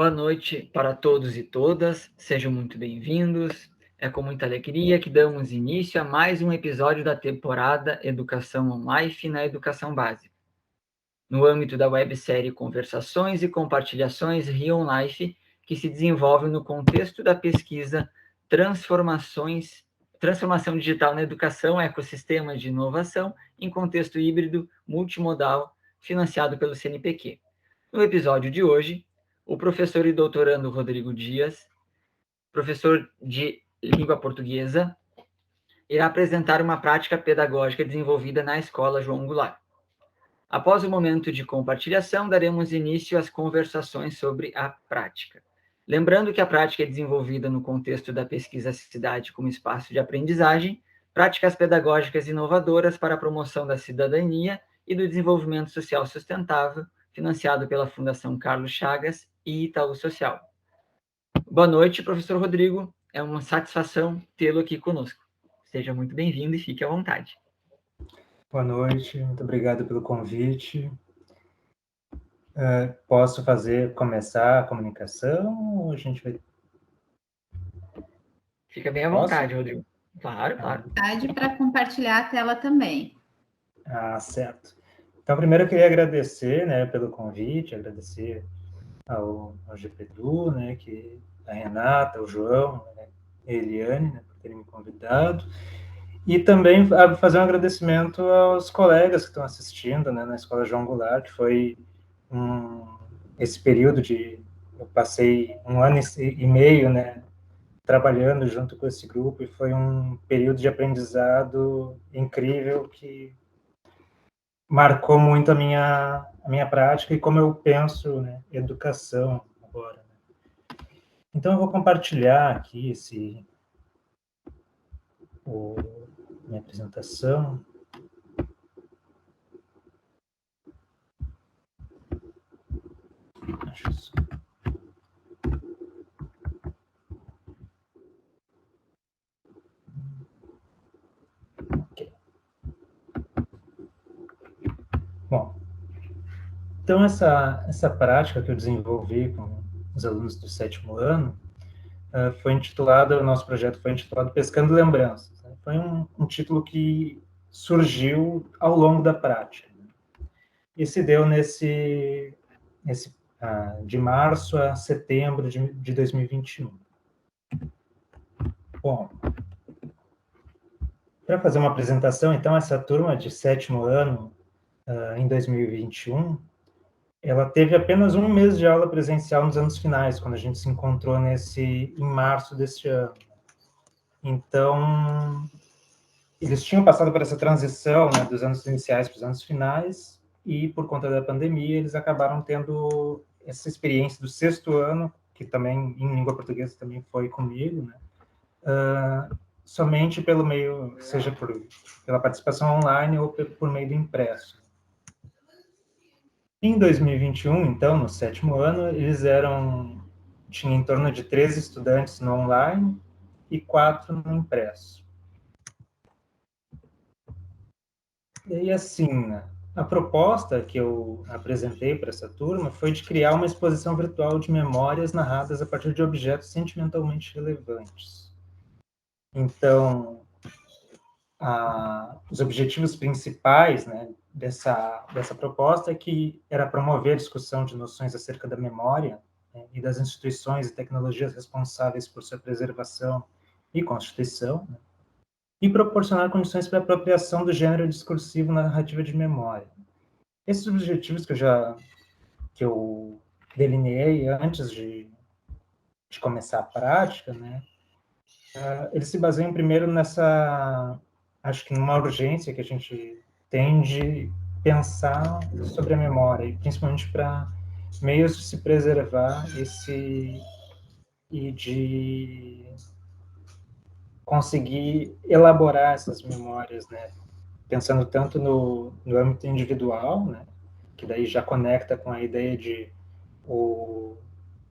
Boa noite para todos e todas, sejam muito bem-vindos. É com muita alegria que damos início a mais um episódio da temporada Educação on Life na Educação Básica. No âmbito da websérie Conversações e Compartilhações Rio on Life, que se desenvolve no contexto da pesquisa Transformação Digital na Educação, Ecossistema de Inovação em Contexto Híbrido Multimodal, financiado pelo CNPq. No episódio de hoje, o professor e doutorando Rodrigo Dias, professor de língua portuguesa, irá apresentar uma prática pedagógica desenvolvida na Escola João Goulart. Após o momento de compartilhação, daremos início às conversações sobre a prática. Lembrando que a prática é desenvolvida no contexto da pesquisa Cidade como espaço de aprendizagem, práticas pedagógicas inovadoras para a promoção da cidadania e do desenvolvimento social sustentável, financiado pela Fundação Carlos Chagas e Itaú Social. Boa noite, professor Rodrigo. É uma satisfação tê-lo aqui conosco. Seja muito bem-vindo e fique à vontade. Boa noite, muito obrigado pelo convite. Posso começar a comunicação ou a gente vai... Fica bem à vontade, Rodrigo. Claro. Vontade para compartilhar a tela também. Certo. Então, primeiro eu queria agradecer, pelo convite, agradecer ao GPDU, a Renata, ao João, a Eliane, por terem me convidado. E também fazer um agradecimento aos colegas que estão assistindo, na Escola João Goulart, que foi esse período eu passei 1 ano e meio, trabalhando junto com esse grupo, e foi um período de aprendizado incrível que marcou muito a minha prática e como eu penso, educação agora. Então, eu vou compartilhar aqui minha apresentação. Acho isso. Okay. Bom, então essa prática que eu desenvolvi com os alunos do 7º ano o nosso projeto foi intitulado Pescando Lembranças. Foi um título que surgiu ao longo da prática. E se deu de março a setembro de 2021. Bom, para fazer uma apresentação, então, essa turma de 7º ano, em 2021, ela teve apenas 1 mês de aula presencial nos anos finais, quando a gente se encontrou em março deste ano. Então, eles tinham passado por essa transição, dos anos iniciais para os anos finais, e por conta da pandemia, eles acabaram tendo essa experiência do 6º ano, que também, em língua portuguesa, também foi comigo, somente pelo meio, seja pela participação online ou por meio do impresso. Em 2021, então, no 7º ano, tinha em torno de 13 estudantes no online e 4 no impresso. E assim, a proposta que eu apresentei para essa turma foi de criar uma exposição virtual de memórias narradas a partir de objetos sentimentalmente relevantes. Então, os objetivos principais, dessa proposta que era promover a discussão de noções acerca da memória, e das instituições e tecnologias responsáveis por sua preservação e constituição, e proporcionar condições para a apropriação do gênero discursivo na narrativa de memória. Esses objetivos que eu delineei antes de começar a prática, eles se baseiam primeiro acho que numa urgência que a gente tem de pensar sobre a memória, e principalmente para meios de se preservar e de conseguir elaborar essas memórias, pensando tanto no âmbito individual, que daí já conecta com a ideia de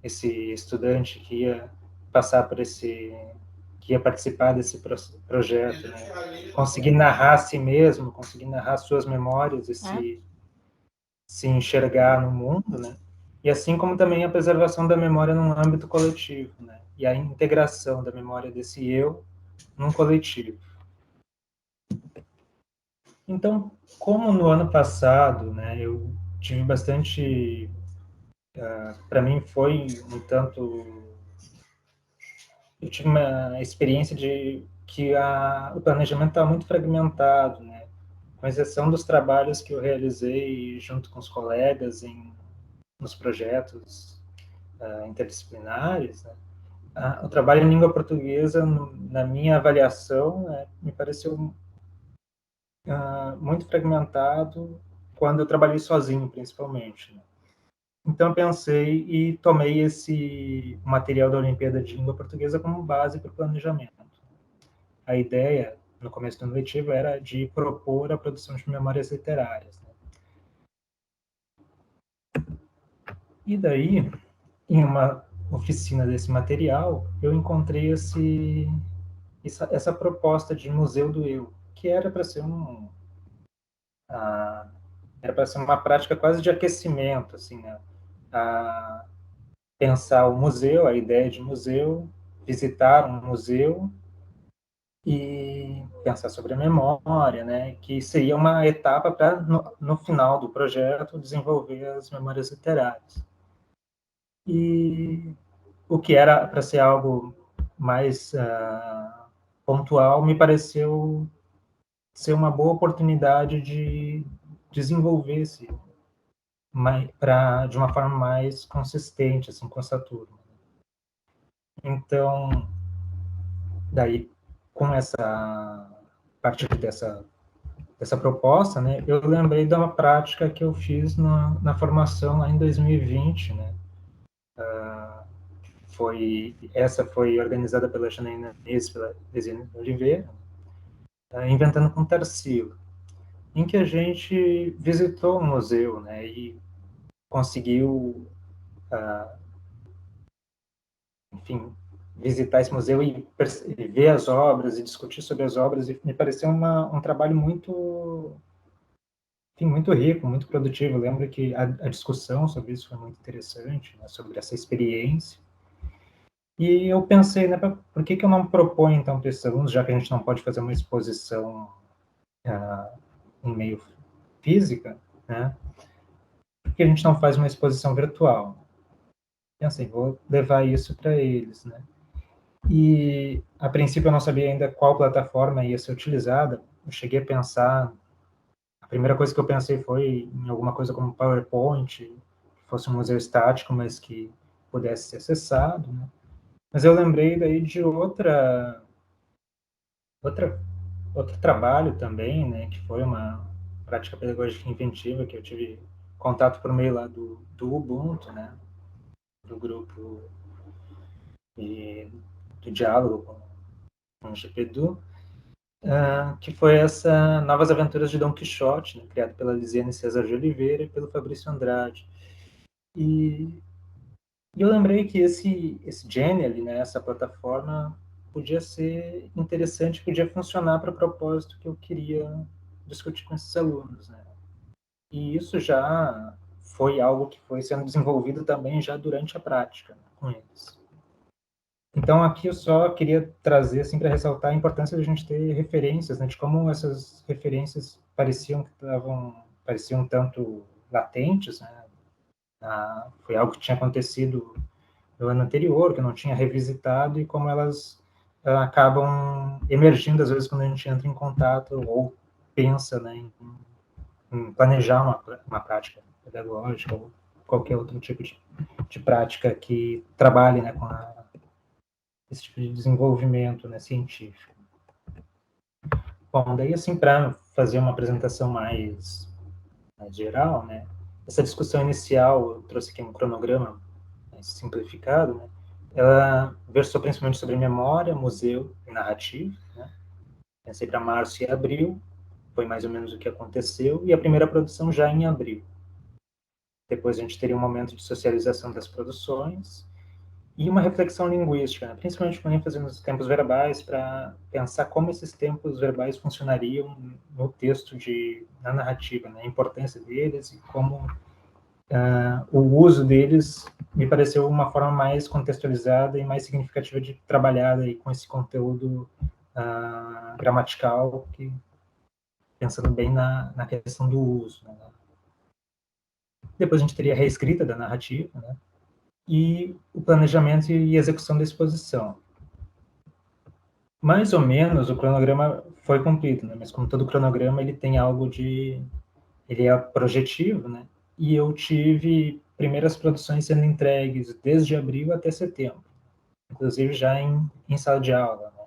esse estudante que ia passar que ia participar desse projeto, conseguir narrar a si mesmo, conseguir narrar suas memórias e se enxergar no mundo, e assim como também a preservação da memória num âmbito coletivo, né? E a integração da memória desse eu num coletivo. Então, como no ano passado, né, eu tive bastante, para mim foi um tanto, eu tive uma experiência de que o planejamento estava muito fragmentado, né, com exceção dos trabalhos que eu realizei junto com os colegas nos projetos interdisciplinares, né, o trabalho em língua portuguesa, na minha avaliação, né, me pareceu muito fragmentado quando eu trabalhei sozinho, principalmente, né. Então, eu pensei e tomei esse material da Olimpíada de Língua Portuguesa como base para o planejamento. A ideia, no começo do ano letivo, era de propor a produção de memórias literárias, né. E daí, em uma oficina desse material, eu encontrei essa proposta de Museu do Eu, que era para ser era para ser uma prática quase de aquecimento, assim, né? A pensar o museu, a ideia de museu, visitar um museu e pensar sobre a memória, né? Que seria uma etapa para, no final do projeto, desenvolver as memórias literárias. E o que era para ser algo mais pontual me pareceu ser uma boa oportunidade de desenvolver de uma forma mais consistente, assim, com essa turma. Então, daí, com a partir dessa proposta, né, eu lembrei de uma prática que eu fiz na formação lá em 2020, né. Essa foi organizada pela Janaína Nunes, pela Desine Oliveira, Inventando com Tarsila, em que a gente visitou o museu, né, e conseguiu, enfim, visitar esse museu e ver as obras e discutir sobre as obras, e me pareceu um trabalho muito, enfim, muito rico, muito produtivo. Eu lembro que a discussão sobre isso foi muito interessante, né, sobre essa experiência. E eu pensei, né, por que eu não proponho, então, para esses alunos, já que a gente não pode fazer uma exposição em meio física, né, por que a gente não faz uma exposição virtual? Pensei, vou levar isso para eles, né. E, a princípio, eu não sabia ainda qual plataforma ia ser utilizada. Eu cheguei a pensar, a primeira coisa que eu pensei foi em alguma coisa como PowerPoint, que fosse um museu estático, mas que pudesse ser acessado, né? Mas eu lembrei daí de outra, outro trabalho também, né, que foi uma prática pedagógica inventiva, que eu tive contato por meio lá do Ubuntu, né, do grupo do diálogo com o GPDU, que foi essa Novas Aventuras de Dom Quixote, né, criado pela Lisiane César de Oliveira e pelo Fabrício Andrade. E eu lembrei que esse Genially, né, essa plataforma, podia ser interessante, podia funcionar para o propósito que eu queria discutir com esses alunos, né? E isso já foi algo que foi sendo desenvolvido também já durante a prática, né, com eles. Então, aqui eu só queria trazer, assim, para ressaltar a importância de a gente ter referências, né, de como essas referências pareciam um tanto latentes, né. Foi algo que tinha acontecido no ano anterior, que eu não tinha revisitado, e como elas acabam emergindo, às vezes, quando a gente entra em contato ou pensa, né, em planejar uma prática pedagógica ou qualquer outro tipo de prática que trabalhe, né, com esse tipo de desenvolvimento, né, científico. Bom, daí, assim, para fazer uma apresentação mais geral, né, essa discussão inicial, eu trouxe aqui um cronograma simplificado, né, ela versou principalmente sobre memória, museu e narrativa, né. Pensei para março e abril, foi mais ou menos o que aconteceu, e a primeira produção já em abril. Depois a gente teria um momento de socialização das produções e uma reflexão linguística, né, principalmente com ênfase nos tempos verbais, para pensar como esses tempos verbais funcionariam no texto na narrativa, né, a importância deles e como o uso deles me pareceu uma forma mais contextualizada e mais significativa de trabalhar aí com esse conteúdo gramatical, pensando bem na questão do uso. Né? Depois a gente teria a reescrita da narrativa, né? E o planejamento e execução da exposição. Mais ou menos o cronograma foi cumprido, né? Mas como todo cronograma, ele tem algo de... Ele é projetivo, né? E eu tive primeiras produções sendo entregues desde abril até setembro, inclusive já em sala de aula, né?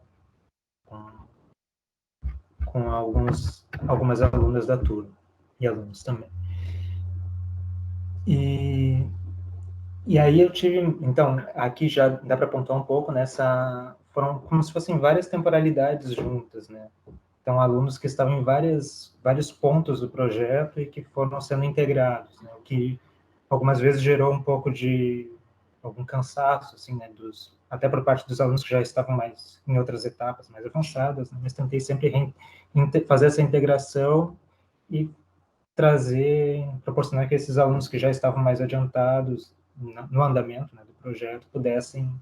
Com algumas alunas da turma, e alunos também. E aí eu tive, então, aqui já dá para apontar um pouco foram como se fossem várias temporalidades juntas, né? Então, alunos que estavam em vários pontos do projeto e que foram sendo integrados, né? O que algumas vezes gerou um pouco de algum cansaço, assim, né? Até por parte dos alunos que já estavam mais em outras etapas mais avançadas, né? Mas tentei sempre fazer essa integração e proporcionar que esses alunos que já estavam mais adiantados no andamento, né, do projeto pudessem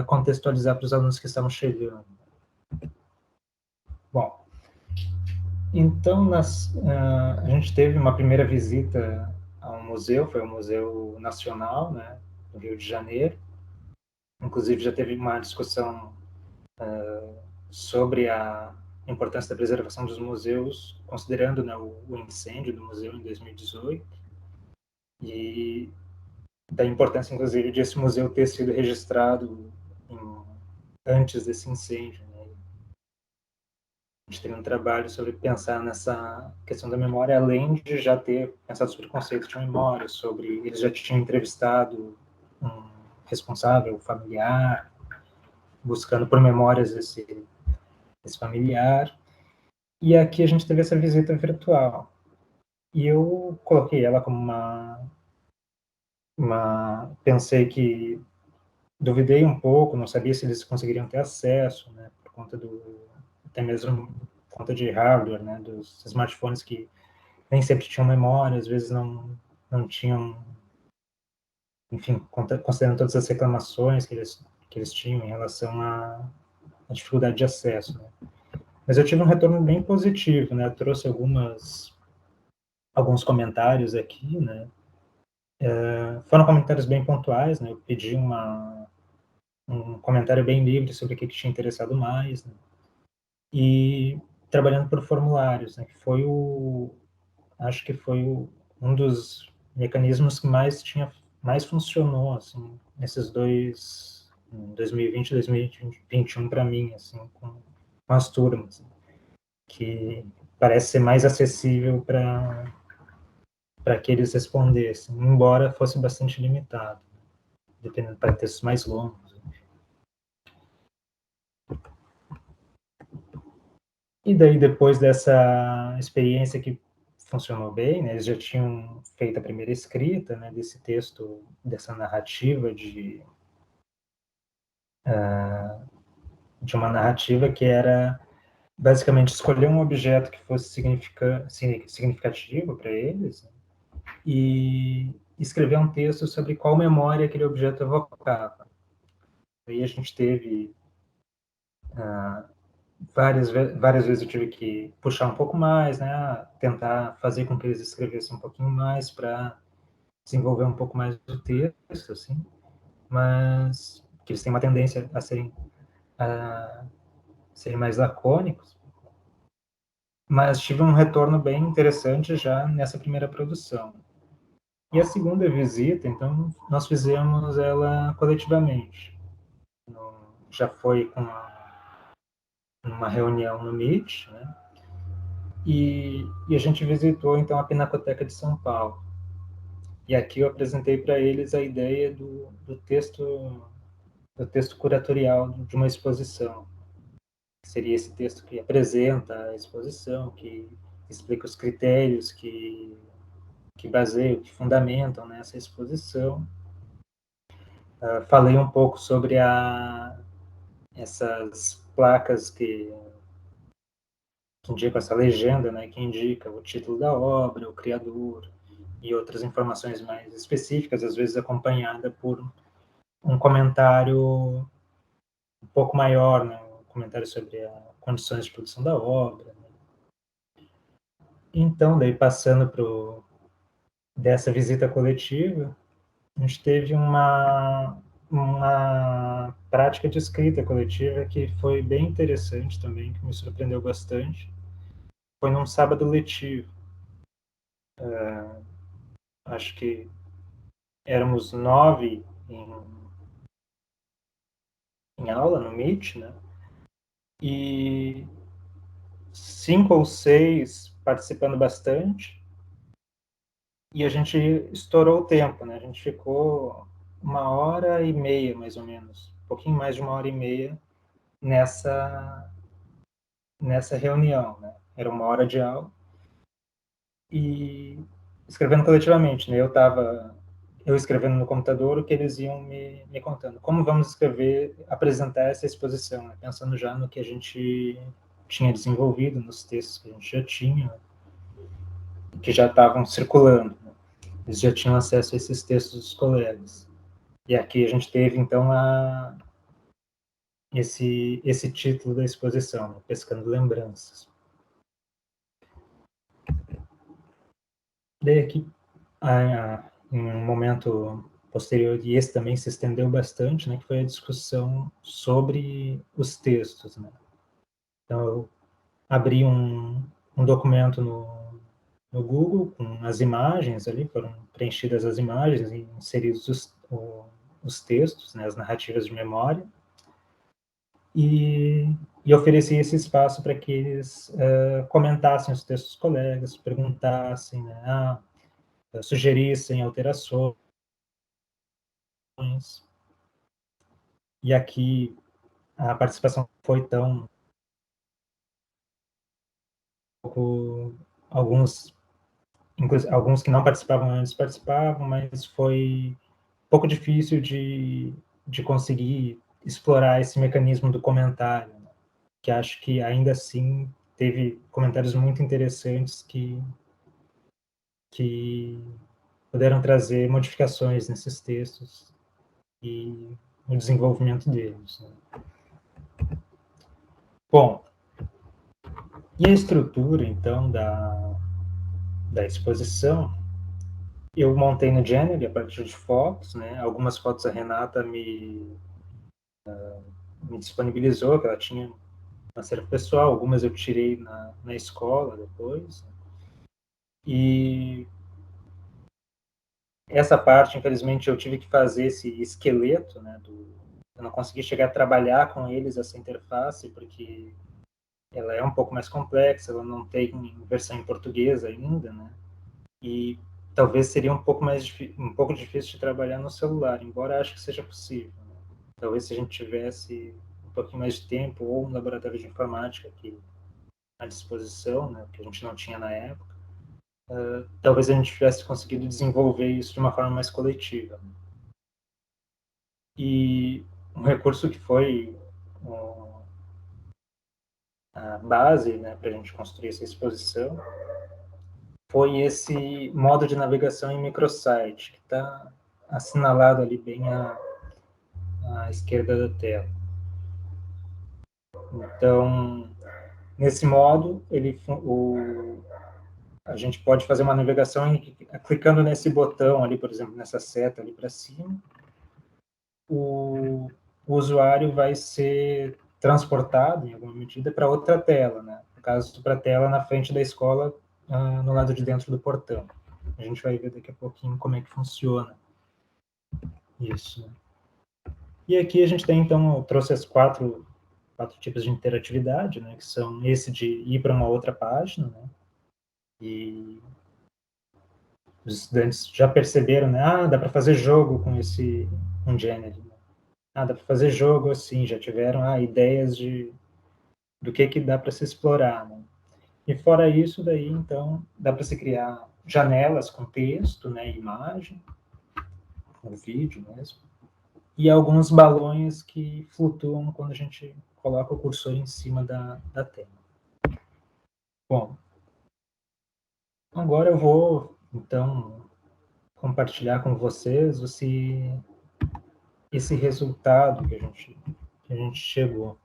contextualizar para os alunos que estavam chegando. Bom, então a gente teve uma primeira visita a um museu, foi o Museu Nacional, né, do Rio de Janeiro. Inclusive já teve uma discussão sobre a importância da preservação dos museus, considerando, né, o incêndio do museu em 2018. E da importância, inclusive, de esse museu ter sido registrado antes desse incêndio. Né? A gente teve um trabalho sobre pensar nessa questão da memória, além de já ter pensado sobre o conceito de memória, eles já tinham entrevistado um responsável familiar, buscando por memórias esse familiar. E aqui a gente teve essa visita virtual. E eu coloquei ela como pensei que duvidei um pouco, não sabia se eles conseguiriam ter acesso, né, por conta até mesmo por conta de hardware, né, dos smartphones que nem sempre tinham memória, às vezes não tinham, enfim, considerando todas as reclamações que eles tinham em relação à dificuldade de acesso, né. Mas eu tive um retorno bem positivo, né, eu trouxe alguns comentários aqui, né, foram comentários bem pontuais, né, eu pedi um comentário bem livre sobre o que tinha interessado mais, né? E trabalhando por formulários, né? Que acho que foi um dos mecanismos que mais funcionou, assim, nesses dois, 2020 e 2021 para mim, assim, com as turmas, que parece ser mais acessível para que eles respondessem, embora fosse bastante limitado, dependendo para textos mais longos. E daí, depois dessa experiência que funcionou bem, né, eles já tinham feito a primeira escrita, né, desse texto, dessa narrativa de uma narrativa que era basicamente escolher um objeto que fosse significativo para eles, né, e escrever um texto sobre qual memória aquele objeto evocava. Aí a gente teve várias vezes eu tive que puxar um pouco mais, né, tentar fazer com que eles escrevessem um pouquinho mais para desenvolver um pouco mais o texto, assim, mas que eles têm uma tendência a serem mais lacônicos, mas tive um retorno bem interessante já nessa primeira produção. E a segunda visita, então, nós fizemos ela coletivamente. Já foi com uma reunião no Meet, né? E a gente visitou, então, a Pinacoteca de São Paulo. E aqui eu apresentei para eles a ideia do texto curatorial de uma exposição. Seria esse texto que apresenta a exposição, que explica os critérios que baseiam, que fundamentam nessa exposição. Falei um pouco sobre essas placas que indicam essa legenda, né, que indica o título da obra, o criador, e outras informações mais específicas, às vezes acompanhada por um comentário um pouco maior, né? Um comentário sobre as condições de produção da obra. Né? Então, daí passando dessa visita coletiva, a gente teve uma prática de escrita coletiva que foi bem interessante também, que me surpreendeu bastante. Foi num sábado letivo. Acho que éramos 9 em aula, no Meet, né? E 5 ou 6 participando bastante. E a gente estourou o tempo, né? A gente ficou 1h30, mais ou menos. Um pouquinho mais de 1h30 nessa reunião, né? Era 1 hora de aula. E escrevendo coletivamente, né? Eu escrevendo no computador o que eles iam me contando. Como vamos apresentar essa exposição, né? Pensando já no que a gente tinha desenvolvido, nos textos que a gente já tinha, que já estavam circulando. Né? Eles já tinham acesso a esses textos dos colegas. E aqui a gente teve, então, esse título da exposição, né? Pescando Lembranças. Daí aqui, em um momento posterior, e esse também se estendeu bastante, né, que foi a discussão sobre os textos. Né? Então, eu abri um documento no Google com as imagens ali, foram preenchidas as imagens e inseridos os textos, né, as narrativas de memória, e ofereci esse espaço para que eles comentassem os textos dos colegas, perguntassem, né, sugerissem alterações. E aqui a participação foi tão pouco, alguns que não participavam antes participavam, mas foi um pouco difícil de conseguir explorar esse mecanismo do comentário, né? Que acho que ainda assim teve comentários muito interessantes que puderam trazer modificações nesses textos e o desenvolvimento deles. Né? Bom, e a estrutura, então, da exposição, eu montei no Genially a partir de fotos, né? Algumas fotos a Renata me disponibilizou, que ela tinha uma acervo pessoal, algumas eu tirei na escola depois. E essa parte, infelizmente, eu tive que fazer esse esqueleto, né? Eu não consegui chegar a trabalhar com eles essa interface, porque ela é um pouco mais complexa, ela não tem versão em português ainda, né? E talvez seria um pouco difícil de trabalhar no celular, embora acho que seja possível. Né? Talvez se a gente tivesse um pouquinho mais de tempo ou um laboratório de informática aqui à disposição, né, que a gente não tinha na época, talvez a gente tivesse conseguido desenvolver isso de uma forma mais coletiva. E um recurso que foi a base, né, para a gente construir essa exposição foi esse modo de navegação em microsite, que está assinalado ali bem à esquerda da tela. Então, nesse modo, a gente pode fazer uma navegação clicando nesse botão ali, por exemplo, nessa seta ali para cima. O usuário vai ser transportado, em alguma medida, para outra tela, né? No caso, para a tela na frente da escola, no lado de dentro do portão. A gente vai ver daqui a pouquinho como é que funciona isso. E aqui a gente tem, então, eu trouxe as quatro tipos de interatividade, né? Que são esse de ir para uma outra página, né? E os estudantes já perceberam, né? Dá para fazer jogo com um Genially. Né? Dá para fazer jogo assim, já tiveram ideias do que dá para se explorar. Né? E fora isso, daí, então, dá para se criar janelas com texto, né? Imagem, com vídeo mesmo. E alguns balões que flutuam quando a gente coloca o cursor em cima da tela. Bom, agora eu vou, então, compartilhar com vocês esse resultado que a gente chegou.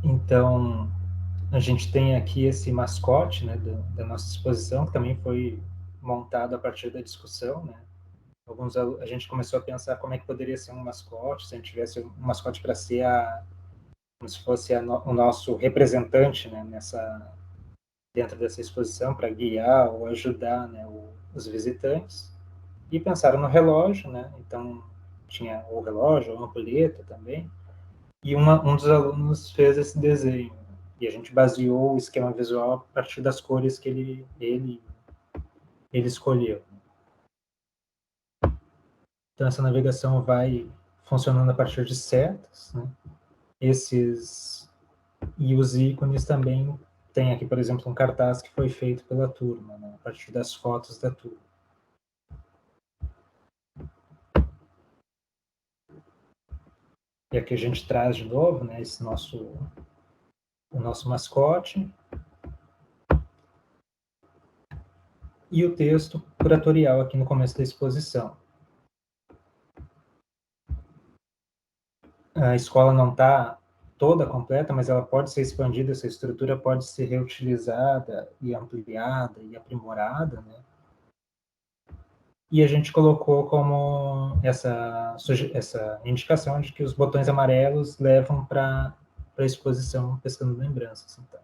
Então, a gente tem aqui esse mascote, né, da nossa exposição, que também foi montado a partir da discussão, né? A gente começou a pensar como é que poderia ser um mascote, se a gente tivesse um mascote para ser como se fosse o nosso representante, né, dentro dessa exposição, para guiar ou ajudar, né, os visitantes. E pensaram no relógio, né? Então tinha o relógio, a ampulheta também. E um dos alunos fez esse desenho. E a gente baseou o esquema visual a partir das cores que ele escolheu. Então, essa navegação vai funcionando a partir de setas, né? E os ícones também tem aqui, por exemplo, um cartaz que foi feito pela turma, né? A partir das fotos da turma. E aqui a gente traz de novo, né, o nosso mascote e o texto curatorial aqui no começo da exposição. A escola não está toda completa, mas ela pode ser expandida, essa estrutura pode ser reutilizada e ampliada e aprimorada, né? E a gente colocou como essa indicação de que os botões amarelos levam para a exposição Pescando Lembranças. Então.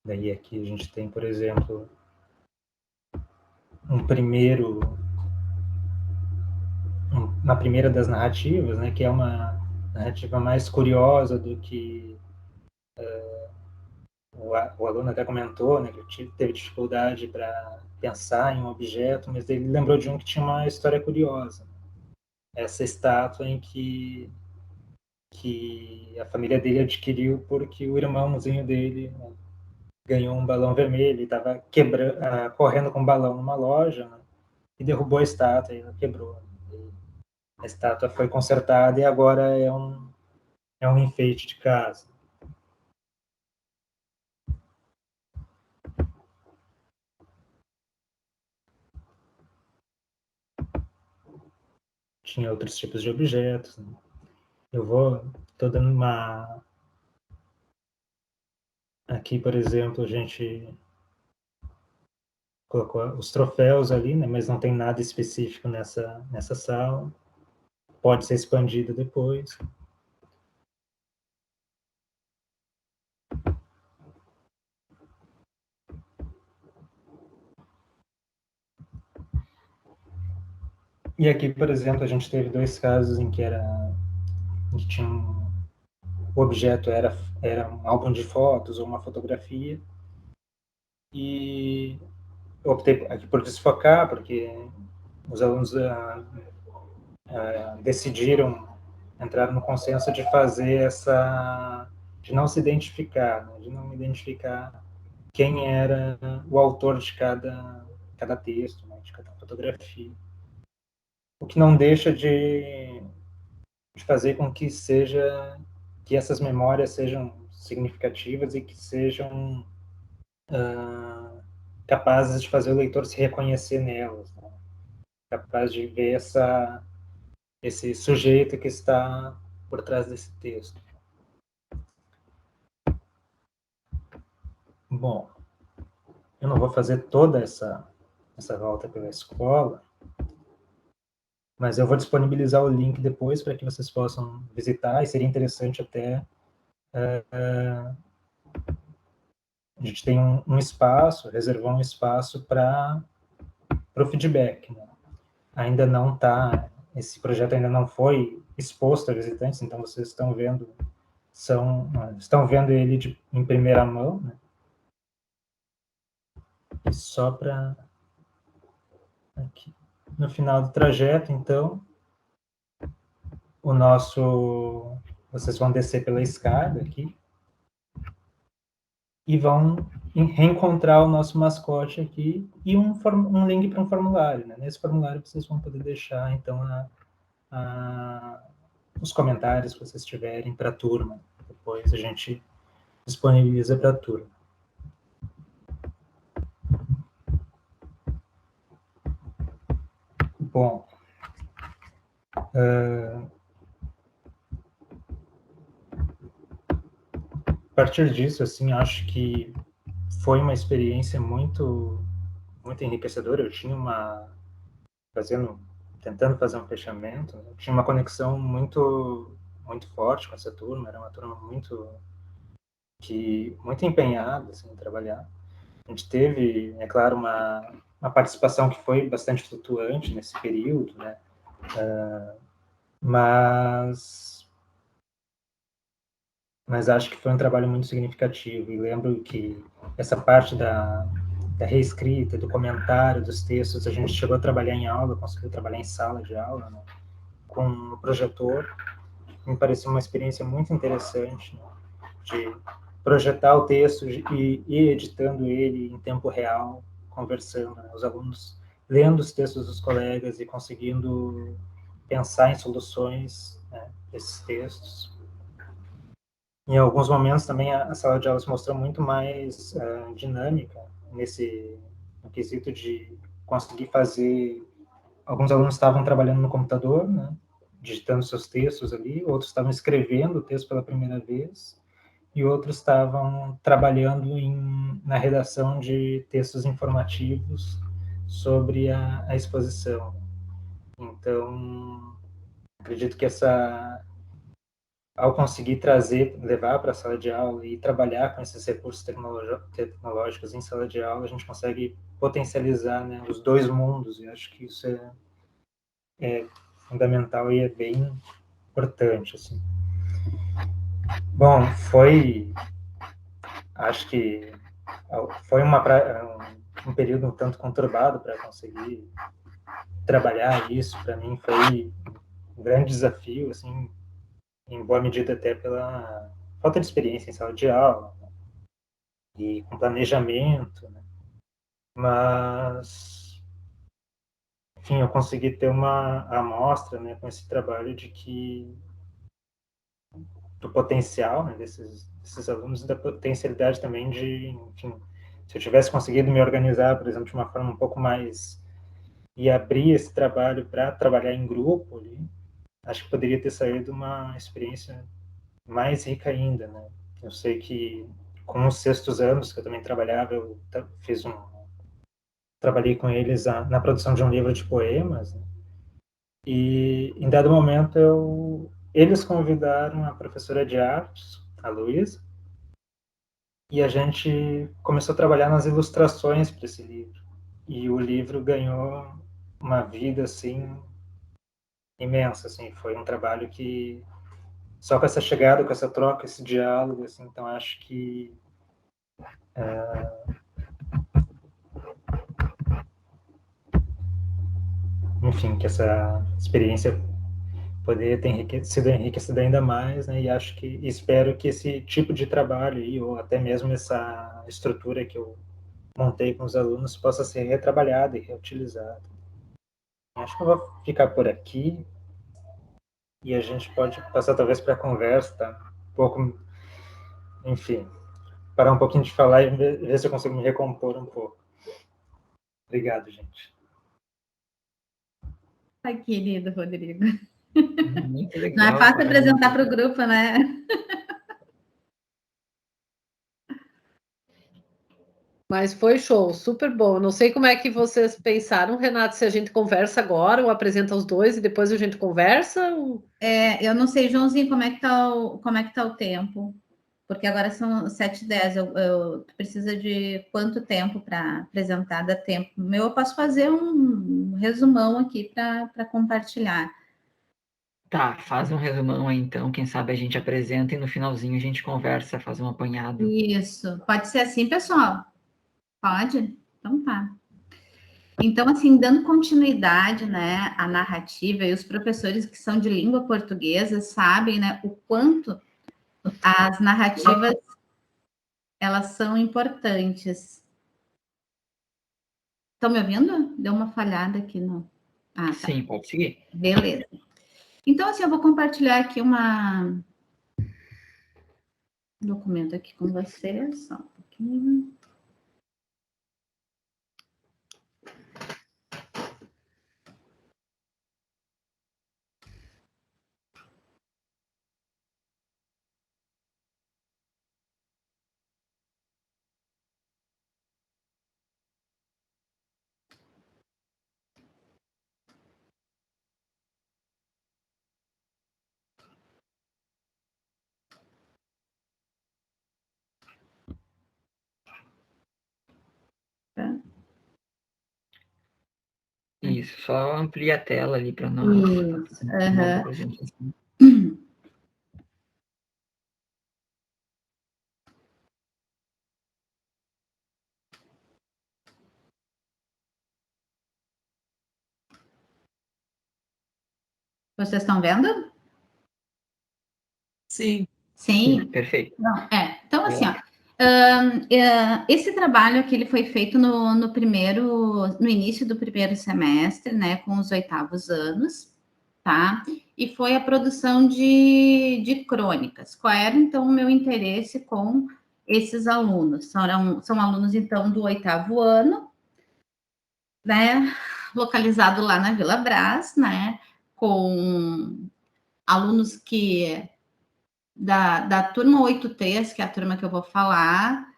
Daí aqui a gente tem, por exemplo, na primeira das narrativas, né, que é uma narrativa mais curiosa do que o aluno até comentou, né, que teve dificuldade para pensar em um objeto, mas ele lembrou de um que tinha uma história curiosa. Essa estátua em que a família dele adquiriu porque o irmãozinho dele, né, ganhou um balão vermelho e estava correndo com um balão numa loja, né, e derrubou a estátua e ela quebrou. A estátua foi consertada e agora é um enfeite de casa. Tinha outros tipos de objetos, né? Estou dando uma... Aqui, por exemplo, a gente colocou os troféus ali, né? Mas não tem nada específico nessa sala. Pode ser expandido depois. E aqui, por exemplo, a gente teve 2 casos em que tinha o objeto era um álbum de fotos ou uma fotografia, e eu optei aqui por desfocar, porque os alunos decidiram, entraram no consenso de fazer de não se identificar, né, de não identificar quem era o autor de cada texto, né, de cada fotografia. O que não deixa de fazer com que essas memórias sejam significativas e que sejam capazes de fazer o leitor se reconhecer nelas, né? Capaz de ver esse sujeito que está por trás desse texto. Bom, eu não vou fazer toda essa volta pela escola, mas eu vou disponibilizar o link depois para que vocês possam visitar, e seria interessante até a gente tem um espaço, reservou um espaço para o feedback, né? Ainda não está, esse projeto ainda não foi exposto a visitantes, então vocês estão vendo ele em primeira mão, né? E só para aqui no final do trajeto, então, vocês vão descer pela escada aqui. e vão reencontrar o nosso mascote aqui e um link para um formulário, né? Nesse formulário vocês vão poder deixar, então, os comentários que vocês tiverem para a turma. Depois a gente disponibiliza para a turma. Bom, a partir disso, assim, acho que foi uma experiência muito enriquecedora. Eu tinha tentando fazer um fechamento, né? Eu tinha uma conexão muito forte com essa turma. Era uma turma muito empenhada, assim, em trabalhar. A gente teve, é claro, uma participação que foi bastante flutuante nesse período, né? Mas acho que foi um trabalho muito significativo. E lembro que essa parte da reescrita, do comentário, dos textos, a gente chegou a trabalhar em aula, conseguiu trabalhar em sala de aula, né? Com um projetor. Me pareceu uma experiência muito interessante, né? De projetar o texto e ir editando ele em tempo real, conversando, né? Os alunos lendo os textos dos colegas e conseguindo pensar em soluções, né, desses textos. Em alguns momentos também a sala de aula se mostrou muito mais dinâmica no quesito de conseguir fazer. Alguns alunos estavam trabalhando no computador, né, digitando seus textos ali, outros estavam escrevendo o texto pela primeira vez, e outros estavam trabalhando na redação de textos informativos sobre a exposição. Então, acredito que ao conseguir levar para a sala de aula e trabalhar com esses recursos tecnológicos em sala de aula, a gente consegue potencializar, né, os dois mundos, e acho que isso é fundamental e é bem importante, assim. Bom, acho que foi um período um tanto conturbado para conseguir trabalhar isso. Para mim foi um grande desafio, assim, em boa medida até pela falta de experiência em sala de aula, né, e com planejamento, né? Mas, enfim, eu consegui ter uma amostra, né, com esse trabalho do potencial, né, desses alunos e da potencialidade também enfim, se eu tivesse conseguido me organizar, por exemplo, de uma forma um pouco mais e abrir esse trabalho para trabalhar em grupo ali, acho que poderia ter saído uma experiência mais rica ainda, né? Eu sei que com os sextos anos que eu também trabalhava, eu trabalhei com eles na produção de um livro de poemas, né? E em dado momento eles convidaram a professora de artes, a Luísa, e a gente começou a trabalhar nas ilustrações para esse livro. E o livro ganhou uma vida assim imensa, assim, foi um trabalho que só com essa chegada, com essa troca, esse diálogo, assim, então acho que enfim, que essa experiência poderia ter sido enriquecida ainda mais, né? E acho que espero que esse tipo de trabalho aí, ou até mesmo essa estrutura que eu montei com os alunos, possa ser retrabalhada e reutilizada. Acho que eu vou ficar por aqui e a gente pode passar talvez para a conversa, tá? Um pouco, enfim, parar um pouquinho de falar e ver se eu consigo me recompor um pouco. Obrigado, gente. Ai, querido Rodrigo. Muito legal. Não é fácil apresentar para o grupo, né? Mas foi show, super bom. Não sei como é que vocês pensaram, Renato, se a gente conversa agora ou apresenta os dois e depois a gente conversa. Eu não sei, Joãozinho, como é que tá o tempo? Porque agora são 7h10. Tu precisa de quanto tempo para apresentar? Dá tempo? Eu posso fazer um resumão aqui para compartilhar. Tá, faz um resumão aí então, quem sabe a gente apresenta e no finalzinho a gente conversa, faz um apanhado. Isso, pode ser assim, pessoal? Pode? Então tá. Então, assim, dando continuidade, né, à narrativa, e os professores que são de língua portuguesa sabem, né, o quanto as narrativas elas são importantes. Estão me ouvindo? Deu uma falhada aqui no... Ah, tá. Sim, pode seguir. Beleza. Então, assim, eu vou compartilhar aqui um documento aqui com vocês, só um pouquinho. Tá? Isso, só amplia a tela ali para nós. Isso, aham. Vocês estão vendo? Sim. Sim? Perfeito. Não, então, assim, ó, esse trabalho aqui ele foi feito no início do primeiro semestre, né, com os 8º anos, tá? E foi a produção de crônicas. Qual era, então, o meu interesse com esses alunos? São alunos, então, do 8º ano, né, localizado lá na Vila Brás, né, com alunos que da turma 83, que é a turma que eu vou falar,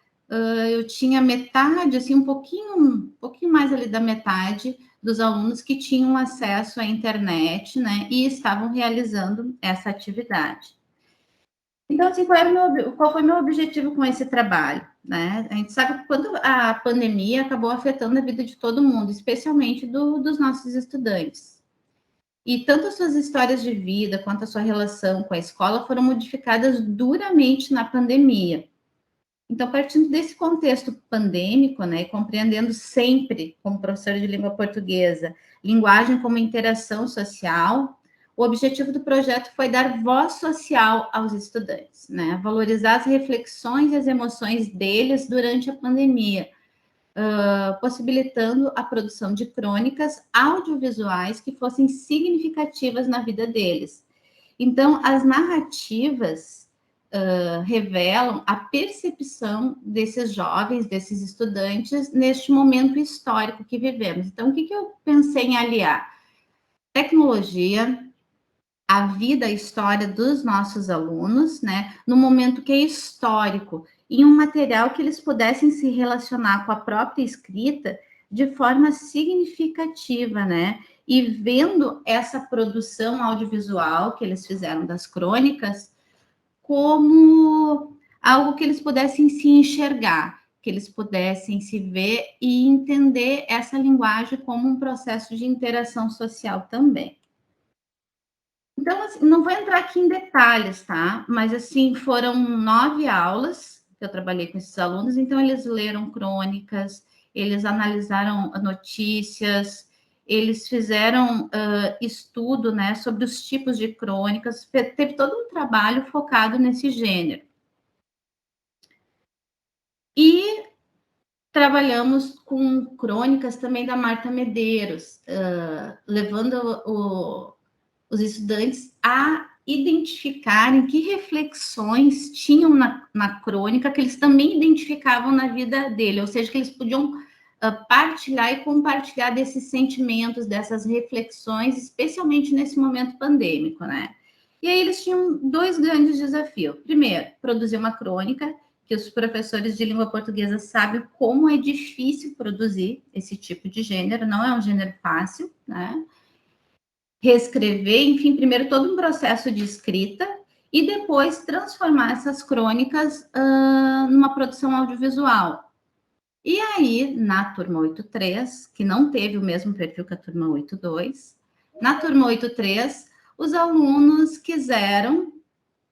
eu tinha metade, assim, um pouquinho mais ali da metade dos alunos que tinham acesso à internet, né, e estavam realizando essa atividade. Então, assim, qual foi o meu objetivo com esse trabalho, né? A gente sabe que quando a pandemia acabou afetando a vida de todo mundo, especialmente dos nossos estudantes. E tanto as suas histórias de vida quanto a sua relação com a escola foram modificadas duramente na pandemia. Então, partindo desse contexto pandêmico, né, e compreendendo sempre, como professora de língua portuguesa, linguagem como interação social, o objetivo do projeto foi dar voz social aos estudantes, né, valorizar as reflexões e as emoções deles durante a pandemia, possibilitando a produção de crônicas audiovisuais que fossem significativas na vida deles. Então, as narrativas revelam a percepção desses jovens, desses estudantes, neste momento histórico que vivemos. Então, o que eu pensei em aliar? Tecnologia, a vida, a história dos nossos alunos, né, no momento que é histórico, em um material que eles pudessem se relacionar com a própria escrita de forma significativa, né, e vendo essa produção audiovisual que eles fizeram das crônicas como algo que eles pudessem se enxergar, que eles pudessem se ver e entender essa linguagem como um processo de interação social também. Então, assim, não vou entrar aqui em detalhes, tá? Mas, assim, foram 9 aulas que eu trabalhei com esses alunos. Então, eles leram crônicas, eles analisaram notícias, eles fizeram estudo, né, sobre os tipos de crônicas. Teve todo um trabalho focado nesse gênero. E trabalhamos com crônicas também da Marta Medeiros, levando os estudantes a identificarem que reflexões tinham na crônica que eles também identificavam na vida dele, ou seja, que eles podiam partilhar e compartilhar desses sentimentos, dessas reflexões, especialmente nesse momento pandêmico, né? E aí eles tinham 2 grandes desafios. Primeiro, produzir uma crônica, que os professores de língua portuguesa sabem como é difícil produzir esse tipo de gênero, não é um gênero fácil, né? Reescrever, enfim, primeiro todo um processo de escrita e depois transformar essas crônicas numa produção audiovisual. E aí, na turma 83, que não teve o mesmo perfil que a turma 82, na turma 83, os alunos quiseram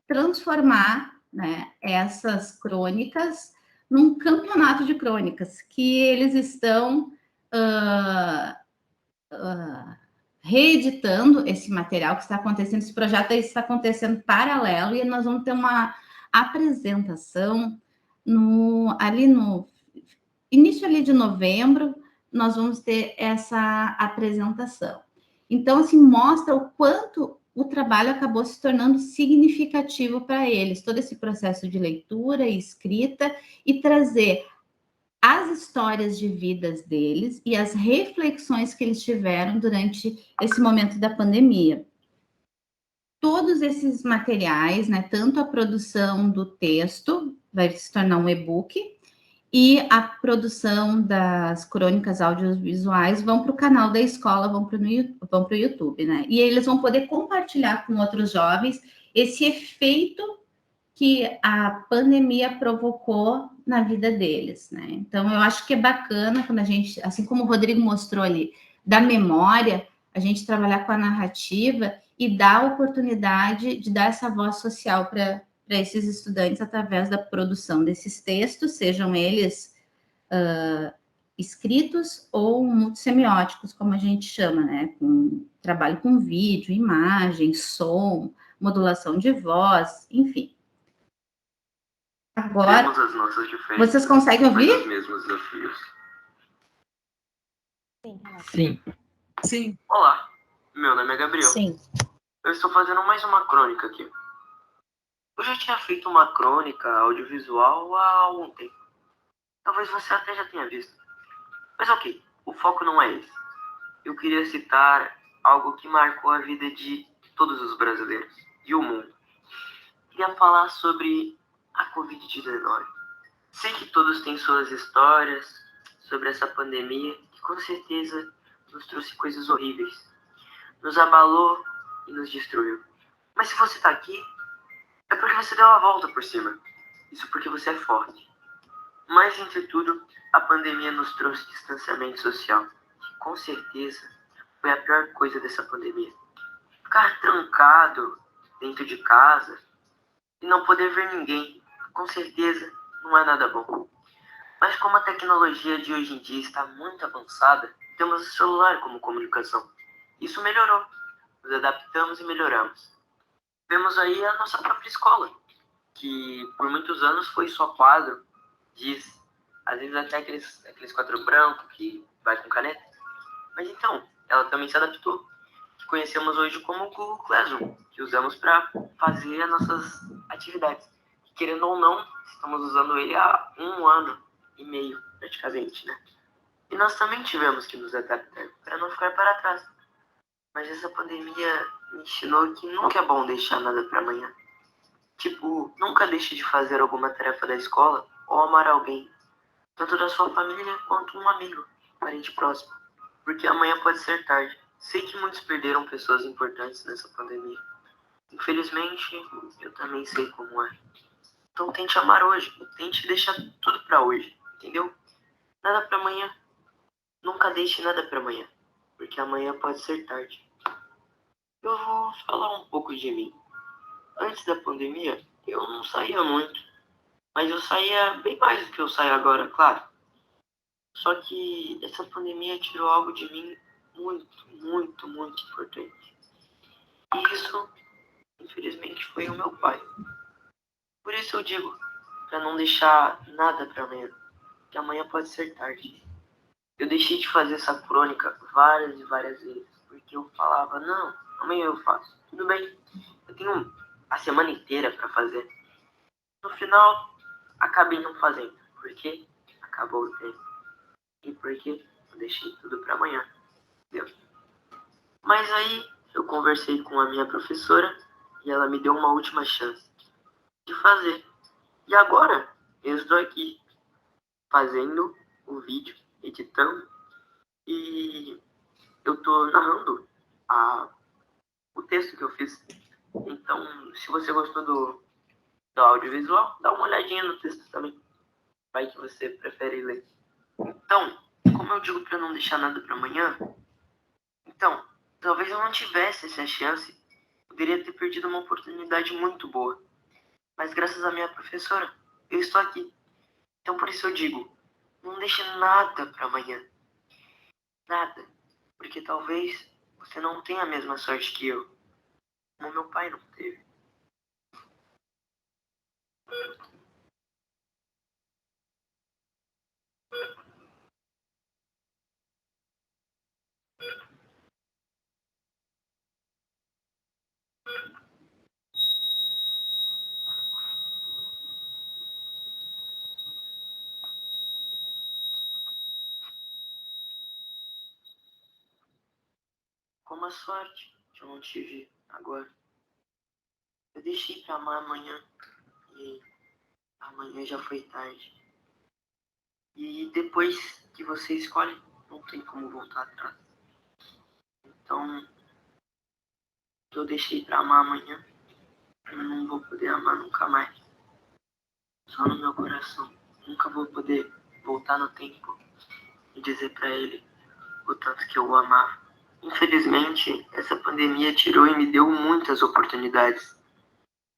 transformar, né, essas crônicas num campeonato de crônicas, que eles estão reeditando esse material que está acontecendo, esse projeto está acontecendo paralelo, e nós vamos ter uma apresentação ali no início ali de novembro, nós vamos ter essa apresentação. Então, assim, mostra o quanto o trabalho acabou se tornando significativo para eles, todo esse processo de leitura e escrita, e trazer as histórias de vidas deles e as reflexões que eles tiveram durante esse momento da pandemia. Todos esses materiais, né, tanto a produção do texto, vai se tornar um e-book, e a produção das crônicas audiovisuais vão para o canal da escola, vão para o YouTube, né? E eles vão poder compartilhar com outros jovens esse efeito que a pandemia provocou na vida deles, né? Então, eu acho que é bacana quando a gente, assim como o Rodrigo mostrou ali, da memória, a gente trabalhar com a narrativa e dar a oportunidade de dar essa voz social para esses estudantes através da produção desses textos, sejam eles escritos ou multissemióticos, como a gente chama, né? Com trabalho com vídeo, imagem, som, modulação de voz, enfim. Agora, temos as nossas diferenças, vocês conseguem mas ouvir? os mesmos desafios. Sim. Sim. Olá, meu nome é Gabriel. Sim. Eu estou fazendo mais uma crônica aqui. Eu já tinha feito uma crônica audiovisual há algum tempo. Talvez você até já tenha visto. Mas ok, o foco não é esse. Eu queria citar algo que marcou a vida de todos os brasileiros e o mundo. Queria falar sobre a Covid-19. Sei que todos têm suas histórias sobre essa pandemia que com certeza nos trouxe coisas horríveis. Nos abalou e nos destruiu. Mas se você está aqui, é porque você deu a volta por cima. Isso porque você é forte. Mas, entre tudo, a pandemia nos trouxe distanciamento social. Que, com certeza, foi a pior coisa dessa pandemia. Ficar trancado dentro de casa e não poder ver ninguém, com certeza, não é nada bom. Mas como a tecnologia de hoje em dia está muito avançada, temos o celular como comunicação. Isso melhorou. Nos adaptamos e melhoramos. Vemos aí a nossa própria escola, que por muitos anos foi só quadro, giz, às vezes até aqueles quadros brancos que vai com caneta. Mas então, ela também se adaptou, que conhecemos hoje como o Google Classroom, que usamos para fazer as nossas atividades. Querendo ou não, estamos usando ele há 1 ano e meio, praticamente, né? E nós também tivemos que nos adaptar para não ficar para trás. Mas essa pandemia me ensinou que nunca é bom deixar nada para amanhã. Tipo, nunca deixe de fazer alguma tarefa da escola ou amar alguém, tanto da sua família quanto um amigo, parente próximo. Porque amanhã pode ser tarde. Sei que muitos perderam pessoas importantes nessa pandemia. Infelizmente, eu também sei como é. Então tente amar hoje, tente deixar tudo para hoje, entendeu? Nada para amanhã. Nunca deixe nada para amanhã, porque amanhã pode ser tarde. Eu vou falar um pouco de mim. Antes da pandemia, eu não saía muito, mas eu saía bem mais do que eu saio agora, claro. Só que essa pandemia tirou algo de mim muito, muito, muito importante. E isso, infelizmente, foi o meu pai. Por isso eu digo, para não deixar nada para amanhã, que amanhã pode ser tarde. Eu deixei de fazer essa crônica várias e várias vezes, porque eu falava, não, amanhã eu faço. Tudo bem, eu tenho a semana inteira para fazer. No final, acabei não fazendo, porque acabou o tempo. E porque eu deixei tudo para amanhã, entendeu? Mas aí eu conversei com a minha professora e ela me deu uma última chance de fazer. E agora eu estou aqui fazendo o vídeo, editando, e eu estou narrando o texto que eu fiz. Então, se você gostou do audiovisual, dá uma olhadinha no texto também. Vai que você prefere ler. Então, como eu digo para não deixar nada para amanhã, então, talvez eu não tivesse essa chance. Poderia ter perdido uma oportunidade muito boa. Mas graças à minha professora, eu estou aqui. Então por isso eu digo, não deixe nada para amanhã. Nada. Porque talvez você não tenha a mesma sorte que eu. Como meu pai não teve. Como a sorte que eu não tive agora. Eu deixei pra amar amanhã e amanhã já foi tarde. E depois que você escolhe, não tem como voltar atrás. Então, eu deixei pra amar amanhã, eu não vou poder amar nunca mais. Só no meu coração. Nunca vou poder voltar no tempo e dizer pra ele o tanto que eu o amava. Infelizmente, essa pandemia tirou e me deu muitas oportunidades.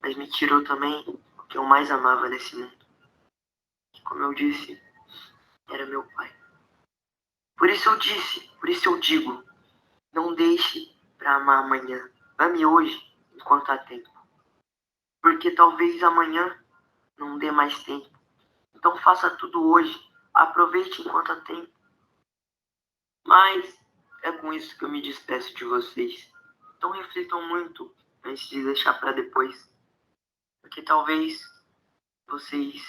Mas me tirou também o que eu mais amava nesse mundo. Que, como eu disse, era meu pai. Por isso eu digo, não deixe pra amar amanhã. Ame hoje, enquanto há tempo. Porque talvez amanhã não dê mais tempo. Então faça tudo hoje. Aproveite enquanto há tempo. Mas é com isso que eu me despeço de vocês. Então reflitam muito antes de deixar pra depois. Porque talvez vocês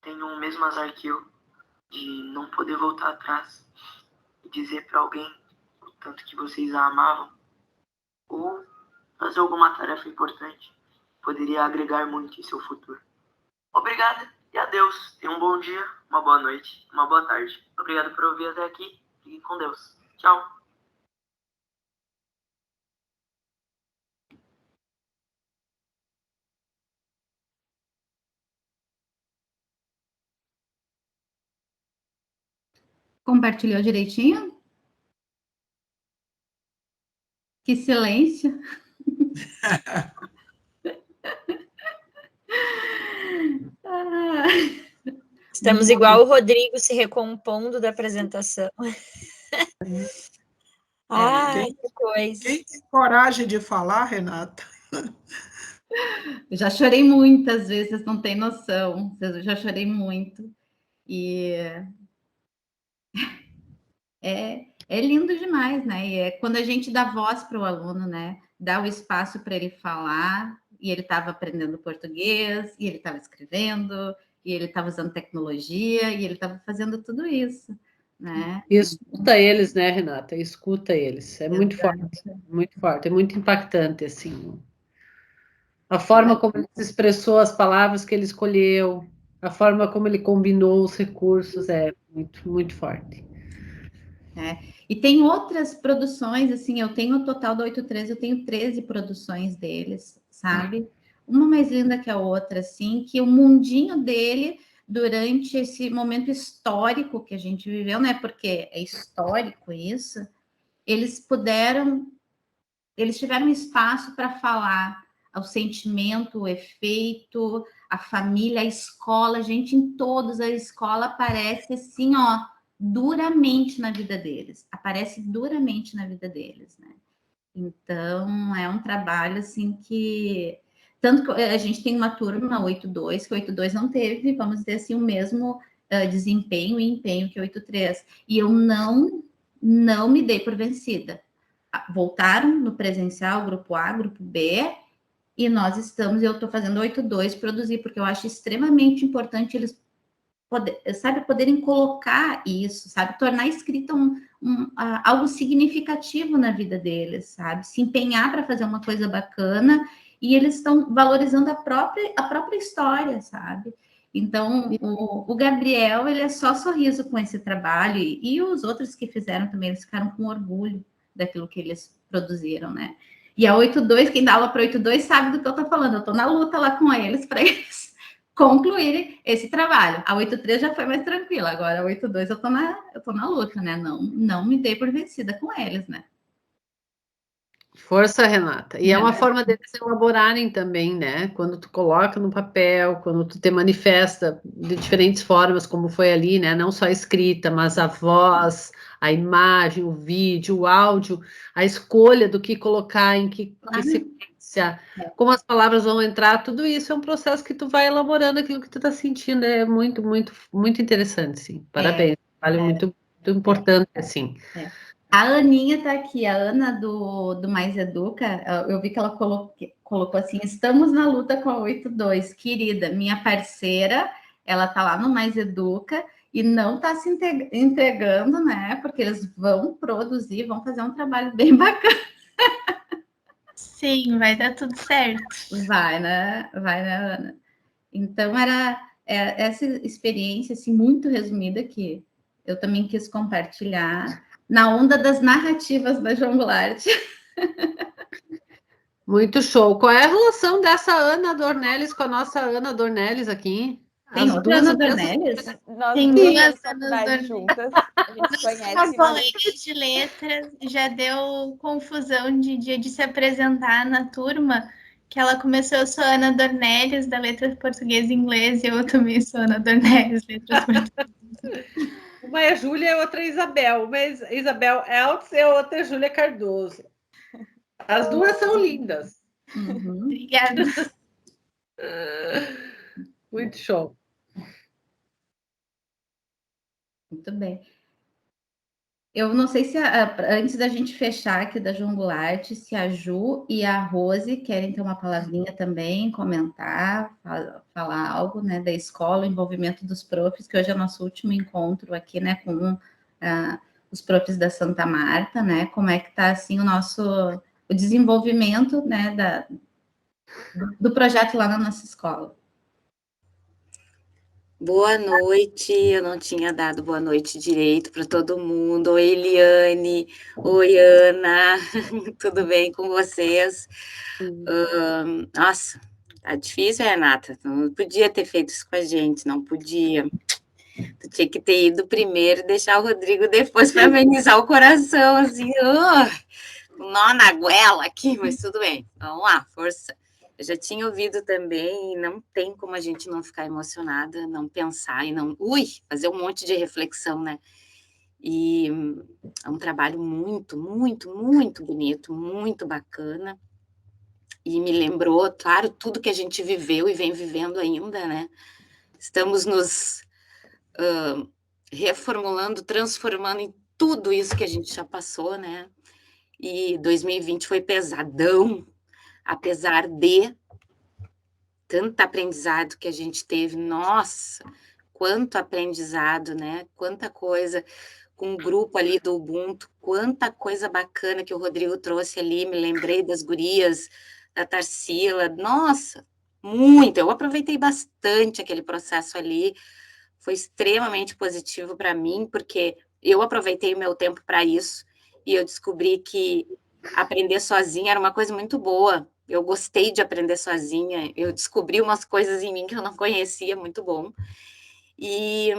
tenham o mesmo azar que eu de não poder voltar atrás e dizer pra alguém o tanto que vocês a amavam. Ou fazer alguma tarefa importante. Poderia agregar muito em seu futuro. Obrigada e adeus. Tenha um bom dia, uma boa noite, uma boa tarde. Obrigado por ouvir até aqui. Fique com Deus. Tchau. Compartilhou direitinho? Que silêncio. Estamos igual o Rodrigo se recompondo da apresentação. Ai, que coisa. Quem tem coragem de falar, Renata? Eu já chorei muitas vezes, vocês não têm noção. Eu já chorei muito. E é lindo demais, né? E é quando a gente dá voz para o aluno, né? Dá o espaço para ele falar, e ele estava aprendendo português, e ele estava escrevendo, e ele estava usando tecnologia, e ele estava fazendo tudo isso, né? E escuta eles, né, Renata? Escuta eles. É muito forte, é muito impactante, assim. A forma como ele expressou as palavras que ele escolheu, a forma como ele combinou os recursos, é muito, muito forte. E tem outras produções, assim, eu tenho o total do 83, eu tenho 13 produções deles, sabe? Uma mais linda que a outra, assim, que o mundinho dele, durante esse momento histórico que a gente viveu, né? Porque é histórico isso, eles tiveram espaço para falar o sentimento, o efeito, a família, a escola, gente, em todos, a escola aparece assim, ó, duramente na vida deles, aparece duramente na vida deles, né? Então, é um trabalho, assim, que... Tanto que a gente tem uma turma, 82, que 82 não teve, vamos dizer assim, o mesmo desempenho e empenho que 83. E eu não me dei por vencida. Voltaram no presencial, grupo A, grupo B, e eu estou fazendo 82 produzir, porque eu acho extremamente importante eles poderem colocar isso, sabe? Tornar a escrita algo significativo na vida deles, sabe? Se empenhar para fazer uma coisa bacana, e eles estão valorizando a própria história, sabe? Então, o Gabriel, ele é só sorriso com esse trabalho, e os outros que fizeram também, eles ficaram com orgulho daquilo que eles produziram, né? E a 82, quem dá aula para 82 sabe do que eu estou falando, eu estou na luta lá com eles para eles concluírem esse trabalho. A 83 já foi mais tranquila, agora a 82 eu tô na luta, né? Não me dei por vencida com eles, né? Força, Renata. E é uma forma deles se elaborarem também, né? Quando tu coloca no papel, quando tu te manifesta de diferentes formas, como foi ali, né? Não só a escrita, mas a voz, a imagem, o vídeo, o áudio, a escolha do que colocar, em que sequência, como as palavras vão entrar, tudo isso é um processo que tu vai elaborando aquilo que tu está sentindo. É muito, muito, muito interessante, sim. Parabéns. Vale muito, muito importante, assim. A Aninha está aqui, a Ana do Mais Educa, eu vi que ela colocou assim, estamos na luta com a 82, querida, minha parceira, ela está lá no Mais Educa e não está se entregando, né? Porque eles vão produzir, vão fazer um trabalho bem bacana. Sim, vai dar tudo certo. Vai, né, Ana? Então, era essa experiência, assim, muito resumida que eu também quis compartilhar na onda das narrativas da João Goulart. Muito show. Qual é a relação dessa Ana Dornelles com a nossa Ana Dornelles aqui? Tem outra Ana Dornelles? Nós Tem duas duas faculdades Anas juntas. A gente se conhece. Uma colega de letras já deu confusão de dia de se apresentar na turma, que ela começou, eu sou Ana Dornelles, da Letras Português e Inglês, e eu também sou Ana Dornelles, Letras Português. Uma é Júlia e outra é Isabel. Uma é Isabel Eltz e a outra é Júlia Cardoso. As duas são lindas. Obrigada. Muito show. Muito bem. Eu não sei se, antes da gente fechar aqui da João Goulart, se a Ju e a Rose querem ter uma palavrinha também, comentar, falar algo, né, da escola, o envolvimento dos profs, que hoje é o nosso último encontro aqui, né, com os profs da Santa Marta, né, como é que está, assim, o desenvolvimento, né, do projeto lá na nossa escola. Boa noite, eu não tinha dado boa noite direito para todo mundo. Oi, Eliane. Oi, Ana. Tudo bem com vocês? Nossa, tá difícil, Renata. Não podia ter feito isso com a gente, não podia. Tu tinha que ter ido primeiro e deixar o Rodrigo depois para amenizar o coração, assim, um nó na goela aqui, mas tudo bem. Vamos lá, força. Eu já tinha ouvido também, e não tem como a gente não ficar emocionada, não pensar e não... fazer um monte de reflexão, né? E é um trabalho muito, muito, muito bonito, muito bacana. E me lembrou, claro, tudo que a gente viveu e vem vivendo ainda, né? Estamos nos reformulando, transformando em tudo isso que a gente já passou, né? E 2020 foi pesadão, apesar de tanto aprendizado que a gente teve, nossa, quanto aprendizado, né? Quanta coisa com o grupo ali do Ubuntu, quanta coisa bacana que o Rodrigo trouxe ali, me lembrei das gurias, da Tarsila, nossa, muito, eu aproveitei bastante aquele processo ali, foi extremamente positivo para mim, porque eu aproveitei o meu tempo para isso, e eu descobri que aprender sozinha era uma coisa muito boa. Eu gostei de aprender sozinha, eu descobri umas coisas em mim que eu não conhecia, muito bom. E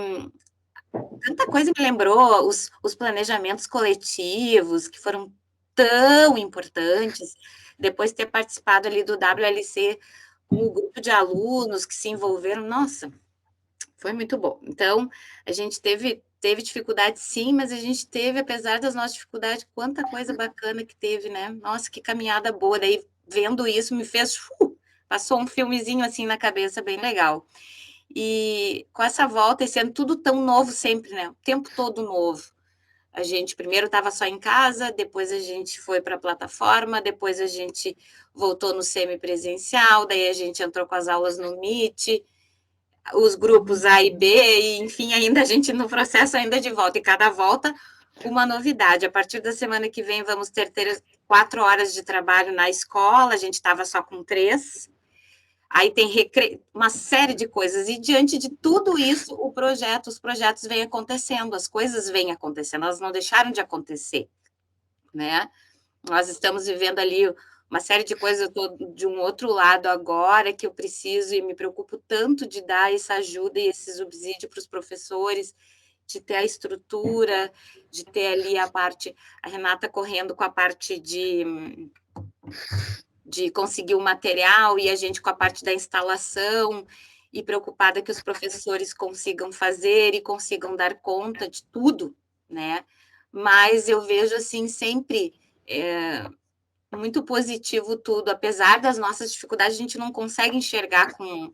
tanta coisa me lembrou, os planejamentos coletivos, que foram tão importantes, depois de ter participado ali do WLC com o grupo de alunos que se envolveram, nossa, foi muito bom. Então, a gente teve dificuldade, sim, mas a gente teve, apesar das nossas dificuldades, quanta coisa bacana que teve, né? Nossa, que caminhada boa. Daí, vendo isso, me fez... passou um filmezinho, assim, na cabeça, bem legal. E com essa volta, esse ano, tudo tão novo sempre, né? O tempo todo novo. A gente primeiro estava só em casa, depois a gente foi para a plataforma, depois a gente voltou no semipresencial, daí a gente entrou com as aulas no Meet, os grupos A e B, e, enfim, ainda a gente no processo ainda de volta, e cada volta uma novidade. A partir da semana que vem vamos ter 4 horas de trabalho na escola, a gente estava só com 3, aí tem uma série de coisas, e diante de tudo isso, os projetos vêm acontecendo, as coisas vêm acontecendo, elas não deixaram de acontecer, né? Nós estamos vivendo ali uma série de coisas, eu estou de um outro lado agora, que eu preciso e me preocupo tanto de dar essa ajuda e esse subsídio para os professores, de ter a estrutura, de ter ali a Renata correndo com a parte de conseguir o material e a gente com a parte da instalação, e preocupada que os professores consigam fazer e consigam dar conta de tudo, né? Mas eu vejo, assim, sempre... muito positivo tudo. Apesar das nossas dificuldades, a gente não consegue enxergar com,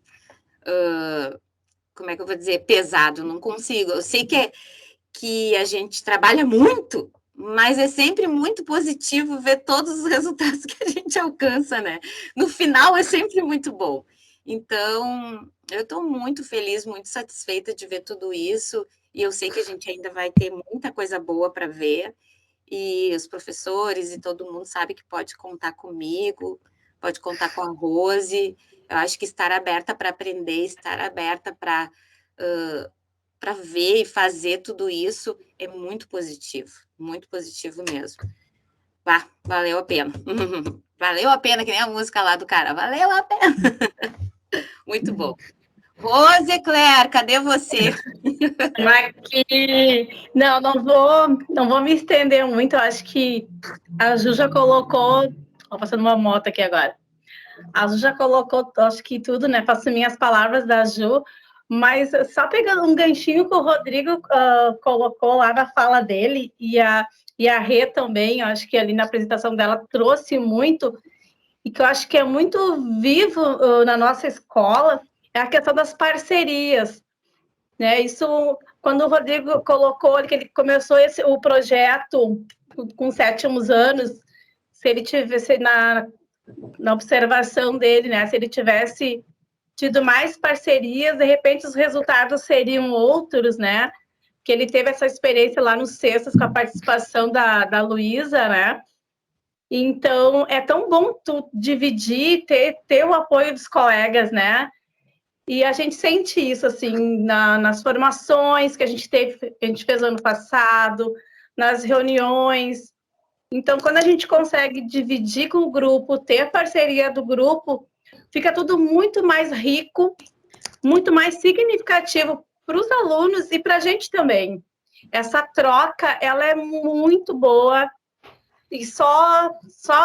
como é que eu vou dizer, pesado, não consigo. Eu sei que a gente trabalha muito, mas é sempre muito positivo ver todos os resultados que a gente alcança, né? No final é sempre muito bom. Então, eu estou muito feliz, muito satisfeita de ver tudo isso, e eu sei que a gente ainda vai ter muita coisa boa para ver, e os professores e todo mundo sabe que pode contar comigo, pode contar com a Rose. Eu acho que estar aberta para aprender, estar aberta para ver e fazer tudo isso é muito positivo mesmo. Valeu a pena. Valeu a pena, que nem a música lá do cara. Valeu a pena. Muito bom. Rose Claire, cadê você? Aqui, não vou me estender muito. Eu acho que a Ju já colocou. Ó, passando uma moto aqui agora. A Ju já colocou, acho que tudo, né? Faço minhas palavras da Ju, mas só pegando um ganchinho que o Rodrigo colocou lá na fala dele, e a Rê também, acho que ali na apresentação dela trouxe muito, e que eu acho que é muito vivo na nossa escola, é a questão das parcerias, né? Isso, quando o Rodrigo colocou que ele começou o projeto com 7 anos, se ele tivesse na observação dele, né? Se ele tivesse tido mais parcerias, de repente os resultados seriam outros, né? Que ele teve essa experiência lá no Cestas com a participação da Luísa, né? Então, é tão bom tu dividir, ter o apoio dos colegas, né? E a gente sente isso, assim, nas formações que a gente fez ano passado, nas reuniões. Então, quando a gente consegue dividir com o grupo, ter a parceria do grupo, fica tudo muito mais rico, muito mais significativo para os alunos e para a gente também. Essa troca, ela é muito boa e só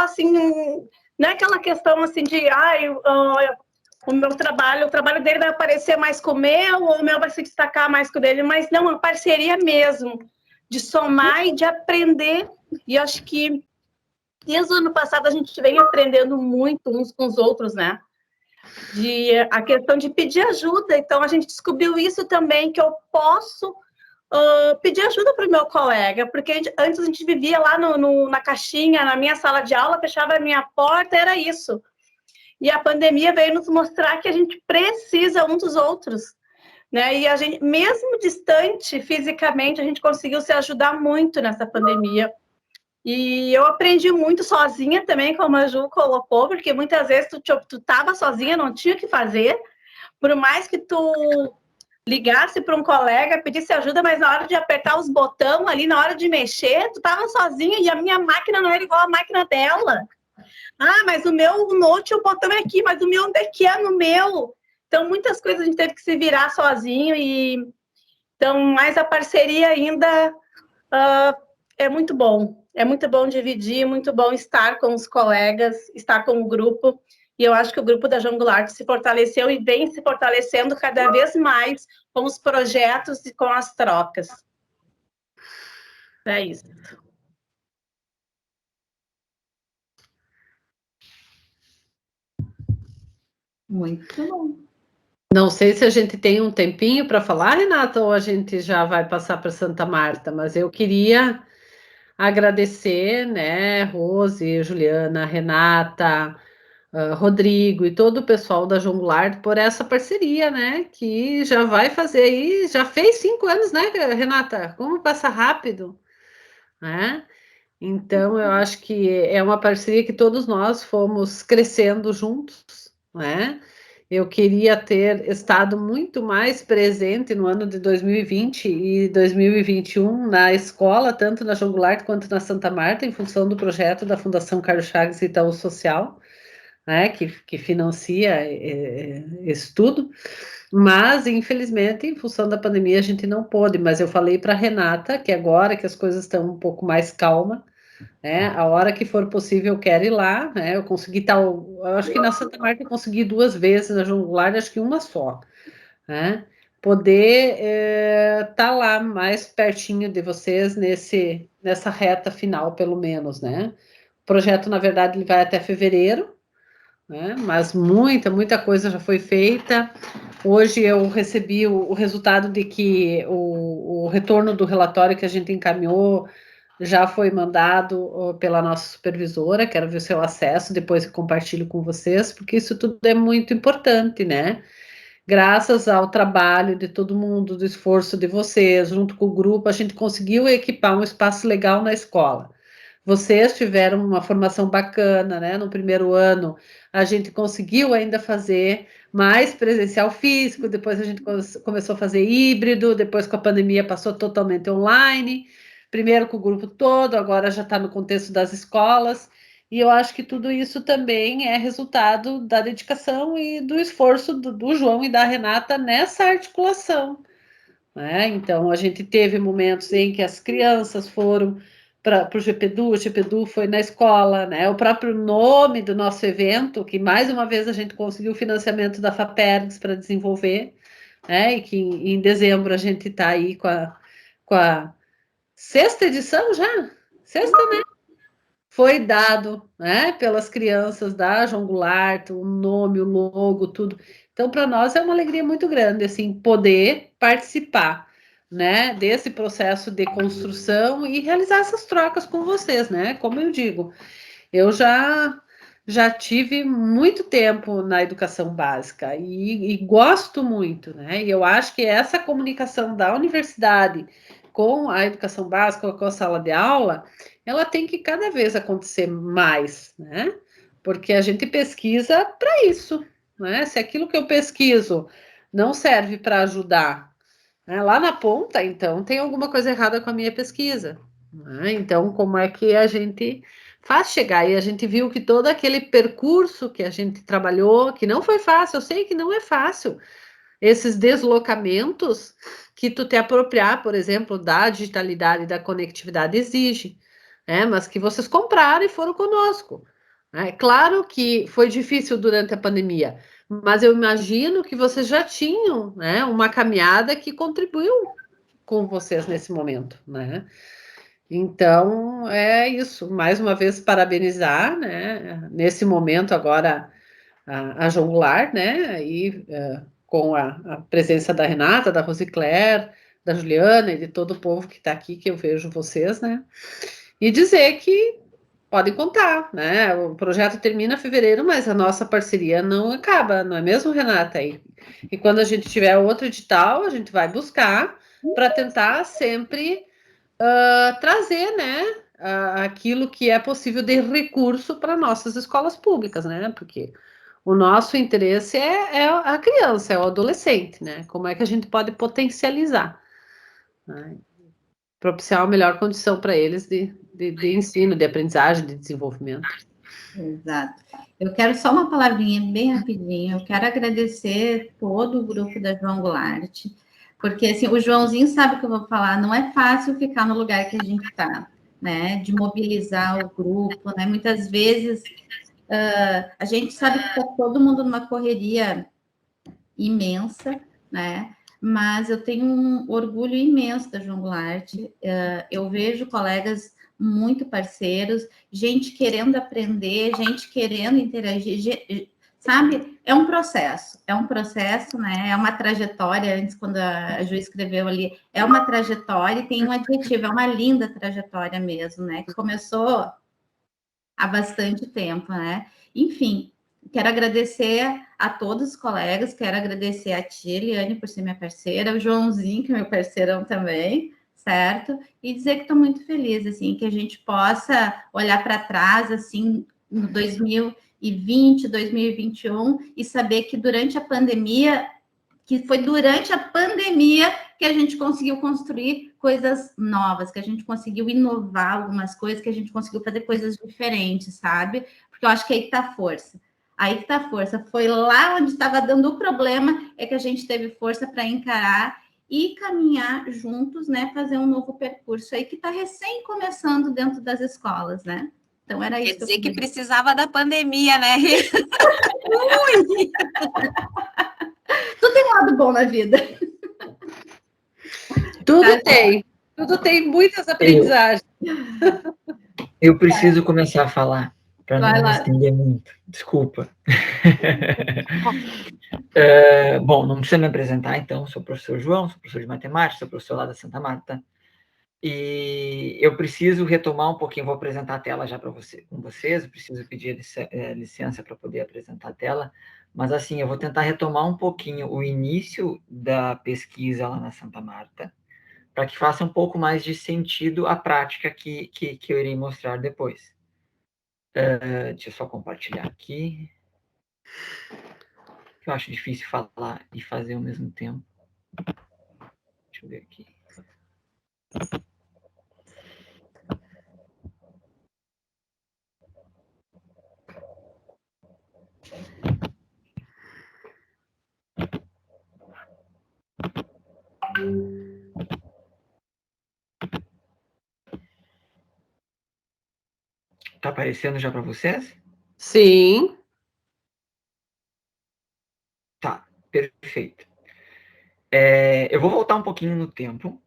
assim, não é aquela questão assim de, o meu trabalho, o trabalho dele vai aparecer mais com o meu, ou o meu vai se destacar mais com o dele, mas não, uma parceria mesmo, de somar e de aprender. E acho que desde o ano passado a gente vem aprendendo muito uns com os outros, né? A questão de pedir ajuda. Então, a gente descobriu isso também, que eu posso pedir ajuda para o meu colega, porque antes a gente vivia lá na caixinha, na minha sala de aula, fechava a minha porta, era isso. E a pandemia veio nos mostrar que a gente precisa um dos outros, né? E a gente, mesmo distante fisicamente, a gente conseguiu se ajudar muito nessa pandemia. E eu aprendi muito sozinha também, como a Ju colocou, porque muitas vezes tu tava sozinha, não tinha o que fazer, por mais que tu ligasse para um colega, pedisse ajuda, mas na hora de apertar os botões ali, na hora de mexer, tu tava sozinha e a minha máquina não era igual à máquina dela. Mas o meu note, o botão é aqui, mas o meu onde é que é no meu? Então, muitas coisas a gente teve que se virar sozinho, então, mais a parceria ainda é muito bom. É muito bom dividir, muito bom estar com os colegas, estar com o grupo. E eu acho que o grupo da João Goulart se fortaleceu e vem se fortalecendo cada vez mais com os projetos e com as trocas. É isso. Muito bom. Não sei se a gente tem um tempinho para falar, Renata, ou a gente já vai passar para Santa Marta, mas eu queria agradecer, né, Rose, Juliana, Renata, Rodrigo e todo o pessoal da João Goulart por essa parceria, né, que já vai fazer aí, já fez 5 anos, né, Renata? Como passa rápido, né? Então, eu acho que é uma parceria que todos nós fomos crescendo juntos, né? Eu queria ter estado muito mais presente no ano de 2020 e 2021 na escola, tanto na João Goulart quanto na Santa Marta, em função do projeto da Fundação Carlos Chagas e Itaú Social, né, que financia isso tudo. Mas, infelizmente, em função da pandemia, a gente não pôde. Mas eu falei para a Renata que agora que as coisas estão um pouco mais calmas, né, a hora que for possível eu quero ir lá, né, eu consegui eu acho que na Santa Marta eu consegui 2 vezes, na João Goulart acho que uma só, né, poder tá lá mais pertinho de vocês nessa reta final, pelo menos, né, projeto, na verdade, ele vai até fevereiro, né? Mas muita coisa já foi feita. Hoje eu recebi o resultado de que o retorno do relatório que a gente encaminhou já foi mandado pela nossa supervisora. Quero ver o seu acesso, depois eu compartilho com vocês, porque isso tudo é muito importante, né? Graças ao trabalho de todo mundo, do esforço de vocês, junto com o grupo, a gente conseguiu equipar um espaço legal na escola. Vocês tiveram uma formação bacana, né? No primeiro ano, a gente conseguiu ainda fazer mais presencial físico, depois a gente começou a fazer híbrido, depois com a pandemia passou totalmente online, primeiro com o grupo todo, agora já está no contexto das escolas. E eu acho que tudo isso também é resultado da dedicação e do esforço do João e da Renata nessa articulação, né? Então, a gente teve momentos em que as crianças foram para o GPDU foi na escola, né? O próprio nome do nosso evento, que mais uma vez a gente conseguiu o financiamento da FAPERGS para desenvolver, né? E que em dezembro a gente está aí com a sexta edição já? Sexta, né? Foi dado, né, pelas crianças da João Goulart, o nome, o logo, tudo. Então, para nós é uma alegria muito grande, assim, poder participar, né, desse processo de construção e realizar essas trocas com vocês, né? Como eu digo, eu já tive muito tempo na educação básica e gosto muito, né? E eu acho que essa comunicação da universidade com a educação básica, com a sala de aula, ela tem que cada vez acontecer mais, né? Porque a gente pesquisa para isso, né? Se aquilo que eu pesquiso não serve para ajudar, né, lá na ponta, então tem alguma coisa errada com a minha pesquisa, né? Então, como é que a gente faz chegar? E a gente viu que todo aquele percurso que a gente trabalhou, que não foi fácil, eu sei que não é fácil, esses deslocamentos que tu te apropriar, por exemplo, da digitalidade e da conectividade exige, né? Mas que vocês compraram e foram conosco. É claro que foi difícil durante a pandemia, mas eu imagino que vocês já tinham, né, uma caminhada que contribuiu com vocês nesse momento, né? Então, é isso. Mais uma vez, parabenizar, né, nesse momento agora a João Goulart, né, e com a presença da Renata, da Rosicler, da Juliana e de todo o povo que está aqui, que eu vejo vocês, né, e dizer que podem contar, né, o projeto termina em fevereiro, mas a nossa parceria não acaba, não é mesmo, Renata? E quando a gente tiver outro edital, a gente vai buscar para tentar sempre trazer, né, aquilo que é possível de recurso para nossas escolas públicas, né, porque o nosso interesse é a criança, é o adolescente, né, como é que a gente pode potencializar, né, propiciar a melhor condição para eles de ensino, de aprendizagem, de desenvolvimento. Exato. Eu quero só uma palavrinha bem rapidinho. Eu quero agradecer todo o grupo da João Goulart, porque assim, o Joãozinho sabe o que eu vou falar, não é fácil ficar no lugar que a gente está, né? De mobilizar o grupo, né? Muitas vezes a gente sabe que está todo mundo numa correria imensa, né? Mas eu tenho um orgulho imenso da João Goulart. Eu vejo colegas muito parceiros, gente querendo aprender, gente querendo interagir, sabe? É um processo, né? É uma trajetória. Antes, quando a Ju escreveu ali, é uma trajetória e tem um adjetivo, é uma linda trajetória mesmo, né? Que começou há bastante tempo, né? Enfim, quero agradecer a todos os colegas, quero agradecer a ti, Eliane, por ser minha parceira, o Joãozinho, que é meu parceirão também, certo? E dizer que estou muito feliz, assim, que a gente possa olhar para trás, assim, no 2020, 2021, e saber que durante a pandemia, que foi durante a pandemia que a gente conseguiu construir coisas novas, que a gente conseguiu inovar algumas coisas, que a gente conseguiu fazer coisas diferentes, sabe? Porque eu acho que aí que está a força. Aí que está a força. Foi lá onde estava dando o problema, é que a gente teve força para encarar e caminhar juntos, né? Fazer um novo percurso aí que está recém começando dentro das escolas, né? Então era isso. Quer dizer que precisava da pandemia, né? Tudo tem um lado bom na vida. Tudo tem muitas aprendizagens. Eu preciso começar a falar, para Vai não me lá. estender muito. Desculpa. Bom, não precisa me apresentar, então. Sou o professor João, sou professor de matemática, sou professor lá da Santa Marta. E eu preciso retomar um pouquinho, vou apresentar a tela já para com vocês, eu preciso pedir licença para poder apresentar a tela, mas assim, eu vou tentar retomar um pouquinho o início da pesquisa lá na Santa Marta, para que faça um pouco mais de sentido a prática que eu irei mostrar depois. Deixa eu só compartilhar aqui. Eu acho difícil falar e fazer ao mesmo tempo. Deixa eu ver aqui. Tá aparecendo já para vocês? Sim. Tá, perfeito. Eu vou voltar um pouquinho no tempo,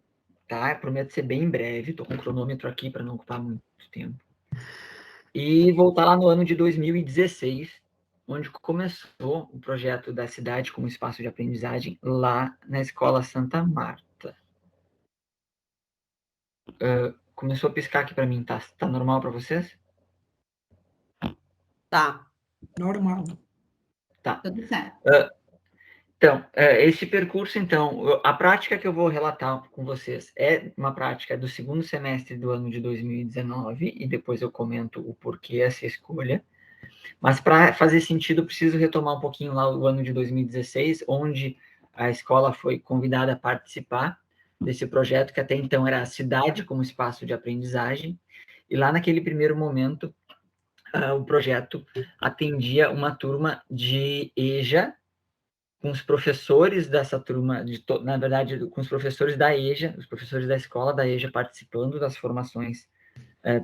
tá? Eu prometo ser bem breve, estou com o cronômetro aqui para não ocupar muito tempo. E voltar lá no ano de 2016, onde começou o projeto da cidade como espaço de aprendizagem lá na Escola Santa Marta. Começou a piscar aqui para mim, tá normal para vocês? Tá. Normal. Tá. Tudo certo. Então, esse percurso, então, a prática que eu vou relatar com vocês é uma prática do segundo semestre do ano de 2019, e depois eu comento o porquê essa escolha. Mas para fazer sentido, eu preciso retomar um pouquinho lá o ano de 2016, onde a escola foi convidada a participar desse projeto, que até então era a cidade como espaço de aprendizagem, e lá naquele primeiro momento, o projeto atendia uma turma de EJA, com os professores dessa turma, na verdade, com os professores da EJA, os professores da escola da EJA participando das formações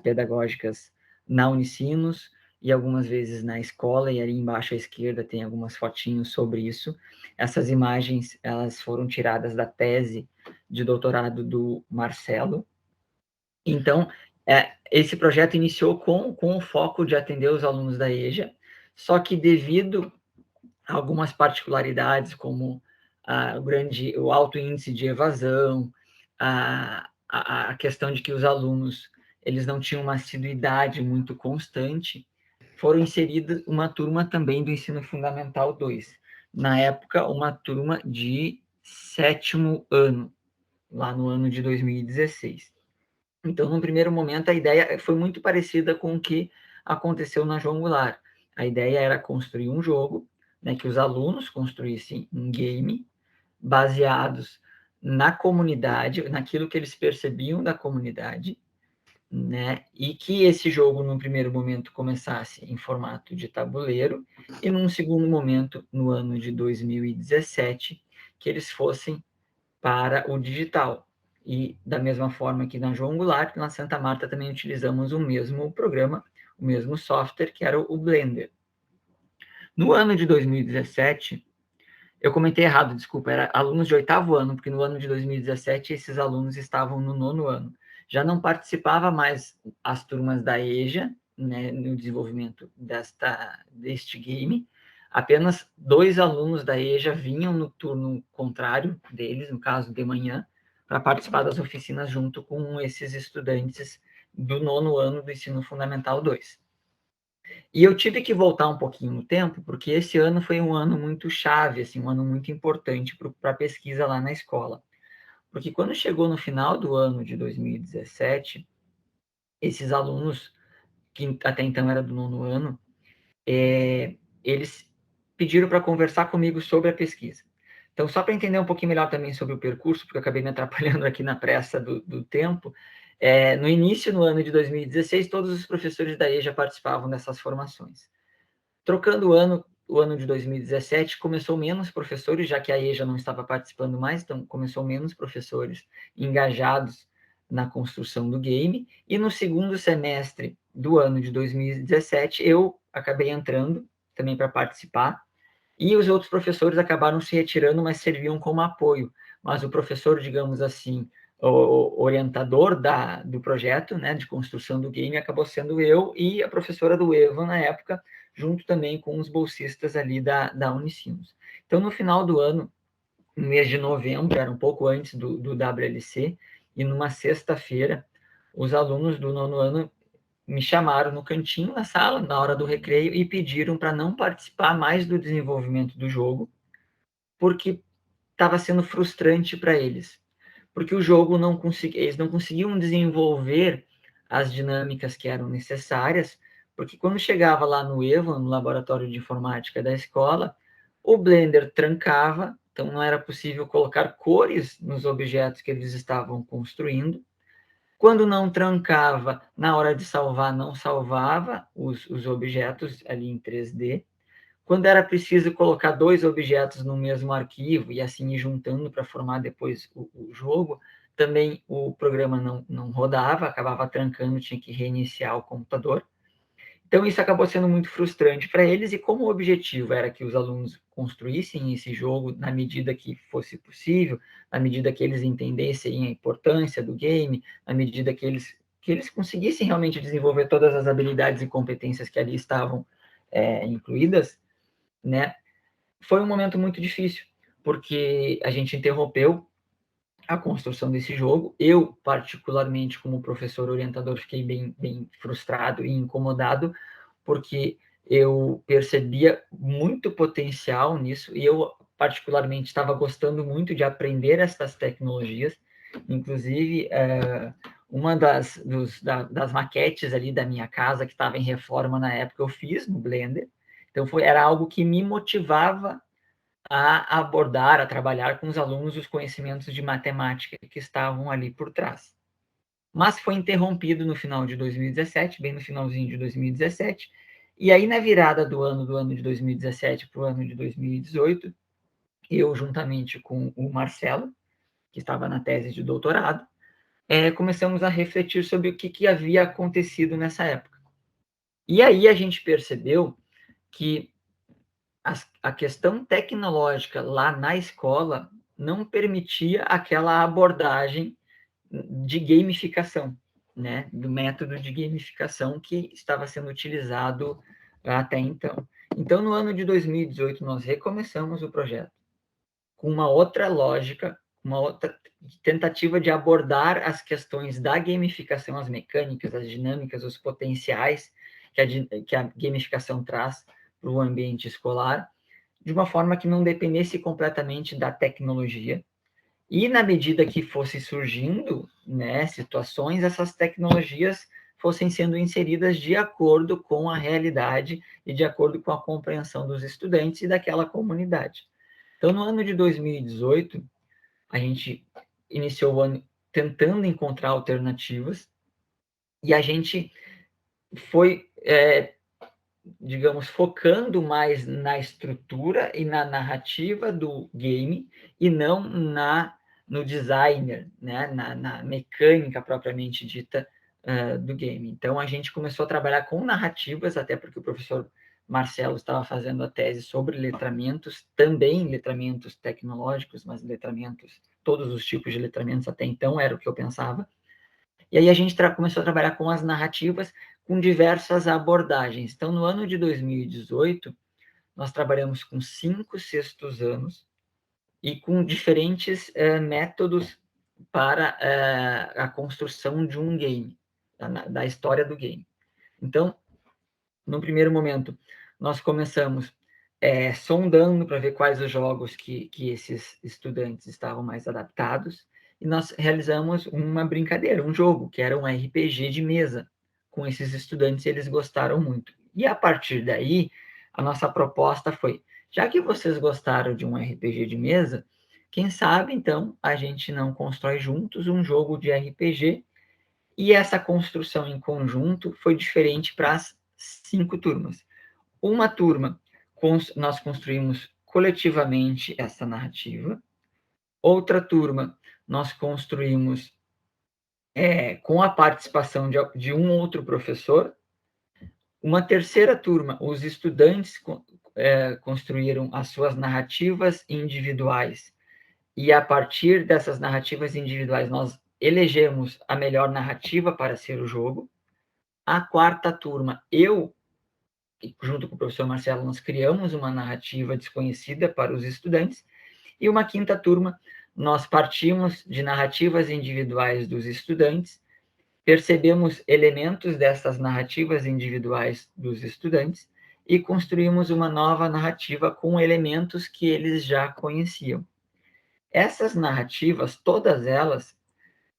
pedagógicas na Unicinos e algumas vezes na escola, e ali embaixo à esquerda tem algumas fotinhos sobre isso. Essas imagens, elas foram tiradas da tese de doutorado do Marcelo. Então, esse projeto iniciou com o foco de atender os alunos da EJA, só que devido a algumas particularidades, como o alto índice de evasão, a questão de que os alunos eles não tinham uma assiduidade muito constante, foram inseridas uma turma também do Ensino Fundamental 2. Na época, uma turma de 7º ano, lá no ano de 2016. Então, no primeiro momento, a ideia foi muito parecida com o que aconteceu na João Goulart. A ideia era construir um jogo, né, que os alunos construíssem um game baseados na comunidade, naquilo que eles percebiam da comunidade, né, e que esse jogo, no primeiro momento, começasse em formato de tabuleiro, e num segundo momento, no ano de 2017, que eles fossem para o digital. E da mesma forma que na João Goulart, na Santa Marta também utilizamos o mesmo programa, o mesmo software, que era o Blender. No ano de 2017, eu comentei errado, desculpa, era alunos de 8º ano, porque no ano de 2017 esses alunos estavam no 9º ano. Já não participava mais as turmas da EJA, né, no desenvolvimento deste game. Apenas 2 alunos da EJA vinham no turno contrário deles, no caso de manhã, para participar das oficinas junto com esses estudantes do 9º ano do Ensino Fundamental 2. E eu tive que voltar um pouquinho no tempo, porque esse ano foi um ano muito chave, assim, um ano muito importante para a pesquisa lá na escola. Porque quando chegou no final do ano de 2017, esses alunos, que até então era do 9º ano, eles pediram para conversar comigo sobre a pesquisa. Então, só para entender um pouquinho melhor também sobre o percurso, porque eu acabei me atrapalhando aqui na pressa do tempo, no início, no ano de 2016, todos os professores da EJA participavam dessas formações. Trocando o ano de 2017, começou menos professores, já que a EJA não estava participando mais, então começou menos professores engajados na construção do game, e no segundo semestre do ano de 2017, eu acabei entrando também para participar, e os outros professores acabaram se retirando, mas serviam como apoio. Mas o professor, digamos assim, o orientador do projeto, né, de construção do game, acabou sendo eu e a professora do Evan na época, junto também com os bolsistas ali da Unicinos. Então, no final do ano, no mês de novembro, era um pouco antes do WLC, e numa sexta-feira, os alunos do 9º ano me chamaram no cantinho da sala, na hora do recreio, e pediram para não participar mais do desenvolvimento do jogo, porque estava sendo frustrante para eles. Porque o jogo eles não conseguiam desenvolver as dinâmicas que eram necessárias, porque quando chegava lá no Evan, no laboratório de informática da escola, o Blender trancava, então não era possível colocar cores nos objetos que eles estavam construindo. Quando não trancava, na hora de salvar, não salvava os objetos ali em 3D. Quando era preciso colocar 2 objetos no mesmo arquivo e assim ir juntando para formar depois o jogo, também o programa não rodava, acabava trancando, tinha que reiniciar o computador. Então, isso acabou sendo muito frustrante para eles, e como o objetivo era que os alunos construíssem esse jogo na medida que fosse possível, na medida que eles entendessem a importância do game, na medida que eles conseguissem realmente desenvolver todas as habilidades e competências que ali estavam incluídas, né, foi um momento muito difícil, porque a gente interrompeu a construção desse jogo. Eu, particularmente, como professor orientador, fiquei bem frustrado e incomodado, porque eu percebia muito potencial nisso, e eu, particularmente, estava gostando muito de aprender essas tecnologias. Inclusive, uma das maquetes ali da minha casa, que estava em reforma na época, eu fiz no Blender. Então, era algo que me motivava a abordar, a trabalhar com os alunos os conhecimentos de matemática que estavam ali por trás. Mas foi interrompido no final de 2017, bem no finalzinho de 2017, e aí na virada do ano de 2017 para o ano de 2018, eu, juntamente com o Marcelo, que estava na tese de doutorado, começamos a refletir sobre o que havia acontecido nessa época. E aí a gente percebeu que a questão tecnológica lá na escola não permitia aquela abordagem de gamificação, né, do método de gamificação que estava sendo utilizado até então. Então, no ano de 2018, nós recomeçamos o projeto com uma outra lógica, uma outra tentativa de abordar as questões da gamificação, as mecânicas, as dinâmicas, os potenciais que a gamificação traz para o ambiente escolar, de uma forma que não dependesse completamente da tecnologia. E na medida que fosse surgindo, né, situações, essas tecnologias fossem sendo inseridas de acordo com a realidade e de acordo com a compreensão dos estudantes e daquela comunidade. Então, no ano de 2018, a gente iniciou o ano tentando encontrar alternativas, e a gente foi, digamos, focando mais na estrutura e na narrativa do game, e não no designer, né, na mecânica propriamente dita do game. Então, a gente começou a trabalhar com narrativas, até porque o professor Marcelo estava fazendo a tese sobre letramentos, também letramentos tecnológicos, mas letramentos, todos os tipos de letramentos até então, era o que eu pensava. E aí a gente começou a trabalhar com as narrativas, com diversas abordagens. Então, no ano de 2018, nós trabalhamos com 5 sextos anos e com diferentes métodos para a construção de um game, da história do game. Então, no primeiro momento, nós começamos sondando para ver quais os jogos que esses estudantes estavam mais adaptados, e nós realizamos uma brincadeira, um jogo, que era um RPG de mesa, com esses estudantes, e eles gostaram muito. E a partir daí, a nossa proposta foi, já que vocês gostaram de um RPG de mesa, quem sabe, então, a gente não constrói juntos um jogo de RPG, e essa construção em conjunto foi diferente para as 5 turmas. Uma turma, nós construímos coletivamente essa narrativa. Outra turma, nós construímos com a participação de um outro professor. Uma terceira turma, os estudantes construíram as suas narrativas individuais. E a partir dessas narrativas individuais, nós elegemos a melhor narrativa para ser o jogo. A quarta turma, eu, junto com o professor Marcelo, nós criamos uma narrativa desconhecida para os estudantes. E uma quinta turma, nós partimos de narrativas individuais dos estudantes, percebemos elementos dessas narrativas individuais dos estudantes e construímos uma nova narrativa com elementos que eles já conheciam. Essas narrativas, todas elas,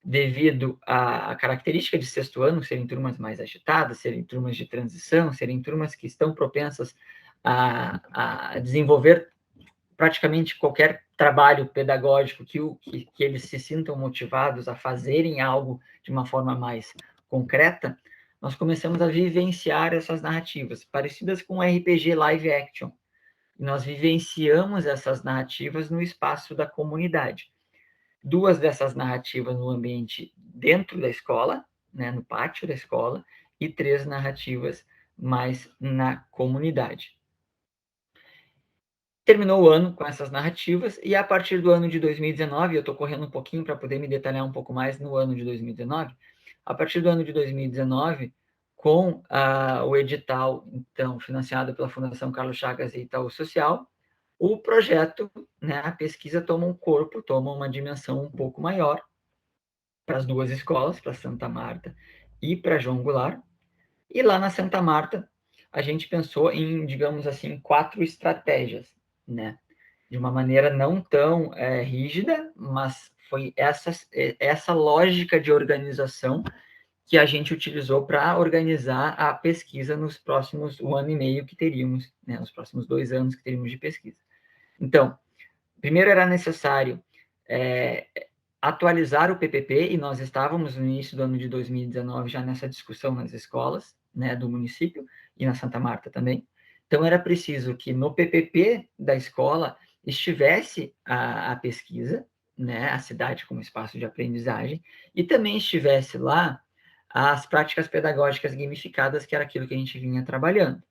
devido à característica de sexto ano, serem turmas mais agitadas, serem turmas de transição, serem turmas que estão propensas a desenvolver praticamente qualquer trabalho pedagógico que eles se sintam motivados a fazerem algo de uma forma mais concreta, nós começamos a vivenciar essas narrativas, parecidas com o RPG live action. Nós vivenciamos essas narrativas no espaço da comunidade. 2 dessas narrativas no ambiente dentro da escola, né, no pátio da escola, e 3 narrativas mais na comunidade. Terminou o ano com essas narrativas, e a partir do ano de 2019, eu estou correndo um pouquinho para poder me detalhar um pouco mais no ano de 2019, a partir do ano de 2019, com o edital, então, financiado pela Fundação Carlos Chagas e Itaú Social, o projeto, né, a pesquisa toma um corpo, toma uma dimensão um pouco maior para as 2 escolas, para Santa Marta e para João Goulart. E lá na Santa Marta, a gente pensou em, digamos assim, 4 estratégias, né? De uma maneira não tão rígida, mas foi essa lógica de organização que a gente utilizou para organizar a pesquisa nos próximos 1 ano e meio que teríamos, né? Nos próximos 2 anos que teríamos de pesquisa. Então, primeiro era necessário atualizar o PPP, e nós estávamos no início do ano de 2019 já nessa discussão nas escolas, né, do município, e na Santa Marta também. Então, era preciso que no PPP da escola estivesse a pesquisa, né, a cidade como espaço de aprendizagem, e também estivesse lá as práticas pedagógicas gamificadas, que era aquilo que a gente vinha trabalhando.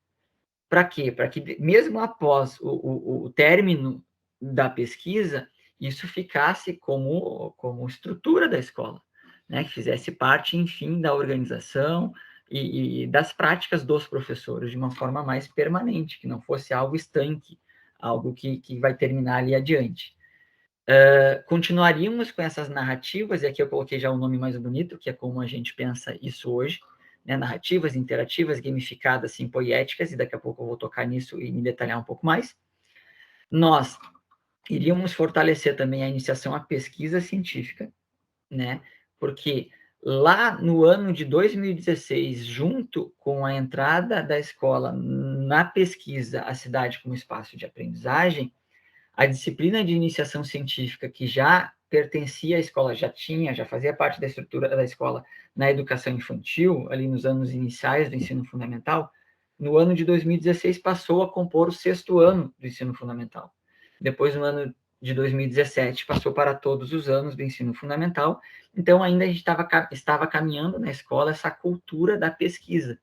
Para quê? Para que, mesmo após o término da pesquisa, isso ficasse como estrutura da escola, né? Que fizesse parte, enfim, da organização e das práticas dos professores de uma forma mais permanente, que não fosse algo estanque, algo que vai terminar ali adiante. Continuaríamos com essas narrativas, e aqui eu coloquei já um nome mais bonito, que é como a gente pensa isso hoje, né, narrativas interativas, gamificadas, simpoéticas, e daqui a pouco eu vou tocar nisso e me detalhar um pouco mais. Nós iríamos fortalecer também a iniciação à pesquisa científica, né, porque lá no ano de 2016, junto com a entrada da escola na pesquisa A Cidade como Espaço de Aprendizagem, a disciplina de iniciação científica, que já pertencia à escola, já fazia parte da estrutura da escola na educação infantil, ali nos anos iniciais do ensino fundamental, no ano de 2016 passou a compor o 6º ano do ensino fundamental. Depois, no ano de 2017, passou para todos os anos do ensino fundamental. Então, ainda a gente estava caminhando na escola essa cultura da pesquisa.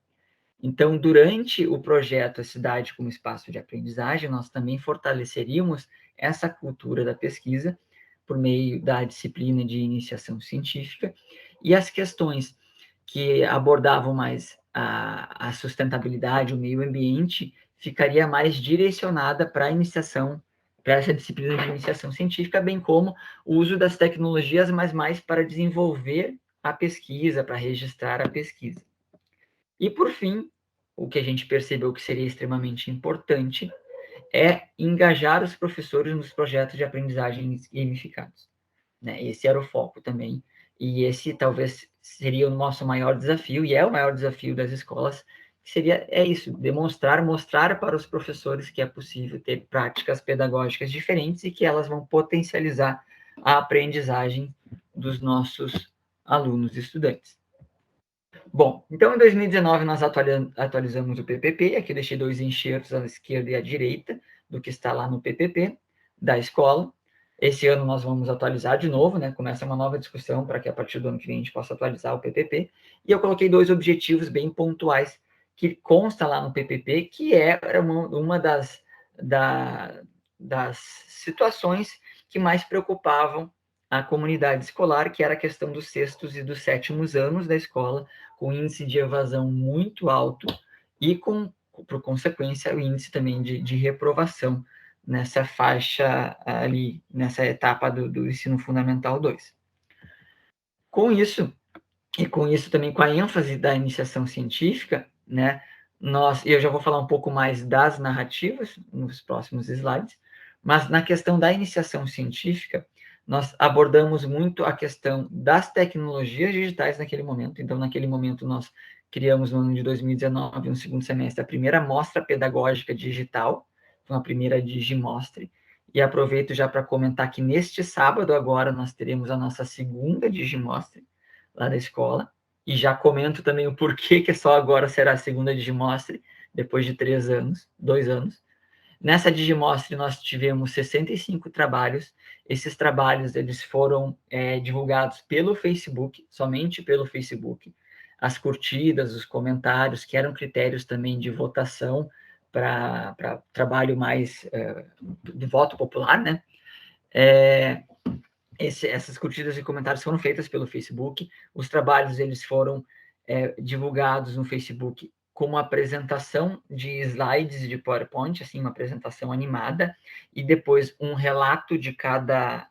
Então, durante o projeto A Cidade como Espaço de Aprendizagem, nós também fortaleceríamos essa cultura da pesquisa por meio da disciplina de iniciação científica, e as questões que abordavam mais a sustentabilidade, o meio ambiente, ficaria mais direcionada para a iniciação, para essa disciplina de iniciação científica, bem como o uso das tecnologias, mas mais para desenvolver a pesquisa, para registrar a pesquisa. E, por fim, o que a gente percebeu que seria extremamente importante é engajar os professores nos projetos de aprendizagem gamificados, né? Esse era o foco também, e esse talvez seria o nosso maior desafio, e é o maior desafio das escolas, que seria isso, mostrar para os professores que é possível ter práticas pedagógicas diferentes e que elas vão potencializar a aprendizagem dos nossos alunos e estudantes. Bom, então em 2019 nós atualizamos o PPP, aqui eu deixei 2 enxertos à esquerda e à direita do que está lá no PPP da escola. Esse ano nós vamos atualizar de novo, né? Começa uma nova discussão para que a partir do ano que vem a gente possa atualizar o PPP. E eu coloquei 2 objetivos bem pontuais que consta lá no PPP, que era uma das situações que mais preocupavam a comunidade escolar, que era a questão dos sextos e dos sétimos anos da escola, com índice de evasão muito alto e, por consequência, o índice também de reprovação nessa faixa ali, nessa etapa do ensino fundamental 2. Com isso, e com isso também com a ênfase da iniciação científica, né, eu já vou falar um pouco mais das narrativas nos próximos slides, mas na questão da iniciação científica, nós abordamos muito a questão das tecnologias digitais naquele momento. Então, naquele momento, nós criamos, no ano de 2019, no segundo semestre, a primeira mostra pedagógica digital, então a primeira Digimostre, e aproveito já para comentar que neste sábado agora nós teremos a nossa segunda Digimostre lá da escola, e já comento também o porquê que só agora será a segunda Digimostre, depois de 2 anos. Nessa Digimostre nós tivemos 65 trabalhos. Esses trabalhos eles foram divulgados pelo Facebook, somente pelo Facebook. As curtidas, os comentários, que eram critérios também de votação para trabalho mais de voto popular, né? Essas curtidas e comentários foram feitas pelo Facebook. Os trabalhos eles foram divulgados no Facebook com uma apresentação de slides de PowerPoint, assim, uma apresentação animada, e depois um relato de cada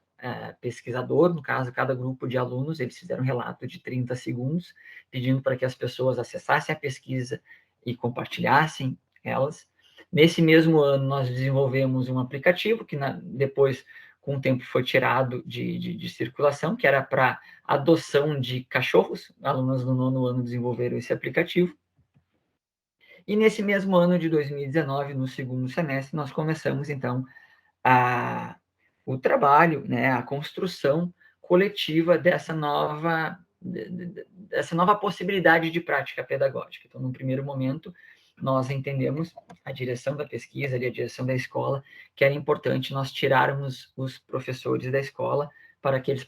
pesquisador, no caso, cada grupo de alunos, eles fizeram um relato de 30 segundos, pedindo para que as pessoas acessassem a pesquisa e compartilhassem elas. Nesse mesmo ano, nós desenvolvemos um aplicativo que depois, com o tempo, foi tirado de circulação, que era para adoção de cachorros. Alunos do 9º ano desenvolveram esse aplicativo. E nesse mesmo ano de 2019, no segundo semestre, nós começamos, então, o trabalho, né, a construção coletiva dessa nova possibilidade de prática pedagógica. Então, no primeiro momento, nós entendemos, a direção da pesquisa e a direção da escola, que era importante nós tirarmos os professores da escola para que eles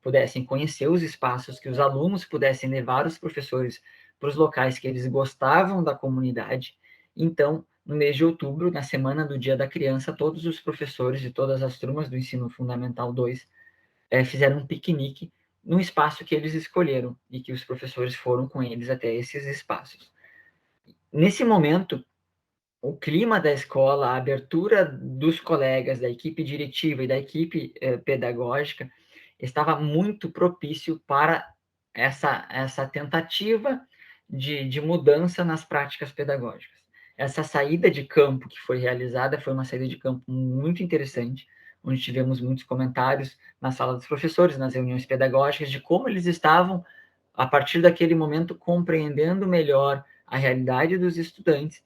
pudessem conhecer os espaços, que os alunos pudessem levar os professores para os locais que eles gostavam da comunidade. Então, no mês de outubro, na semana do Dia da Criança, todos os professores de todas as turmas do Ensino Fundamental 2 fizeram um piquenique no espaço que eles escolheram e que os professores foram com eles até esses espaços. Nesse momento, o clima da escola, a abertura dos colegas, da equipe diretiva e da equipe pedagógica estava muito propício para essa tentativa de mudança nas práticas pedagógicas. Essa saída de campo que foi realizada foi uma saída de campo muito interessante, onde tivemos muitos comentários na sala dos professores, nas reuniões pedagógicas, de como eles estavam, a partir daquele momento, compreendendo melhor a realidade dos estudantes.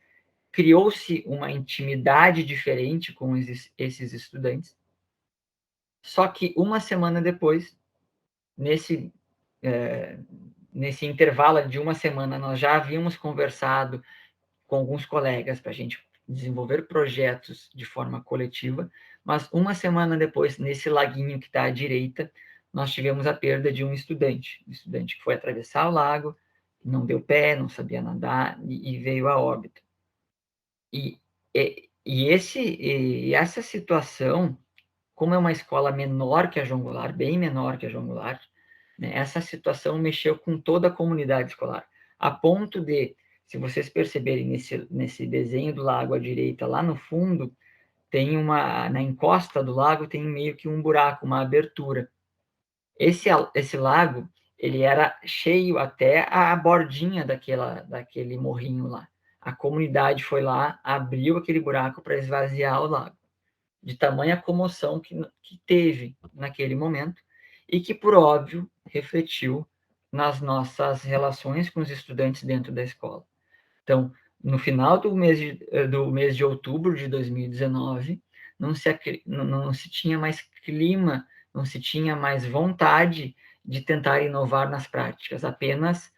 Criou-se uma intimidade diferente com esses estudantes. Só que uma semana depois, nesse intervalo de uma semana, nós já havíamos conversado com alguns colegas para a gente desenvolver projetos de forma coletiva, mas uma semana depois, nesse laguinho que está à direita, nós tivemos a perda de um estudante que foi atravessar o lago, não deu pé, não sabia nadar e veio a óbito. E essa situação, como é uma escola menor que a João Goulart, bem menor que a João Goulart, né, essa situação mexeu com toda a comunidade escolar, a ponto de, se vocês perceberem nesse desenho do lago à direita, lá no fundo, na encosta do lago, tem meio que um buraco, uma abertura. Esse lago, ele era cheio até a bordinha daquele morrinho lá. A comunidade foi lá, abriu aquele buraco para esvaziar o lago, de tamanha comoção que teve naquele momento, e que, por óbvio, refletiu nas nossas relações com os estudantes dentro da escola. Então, no final do mês de outubro de 2019, não se tinha mais clima, não se tinha mais vontade de tentar inovar nas práticas, apenas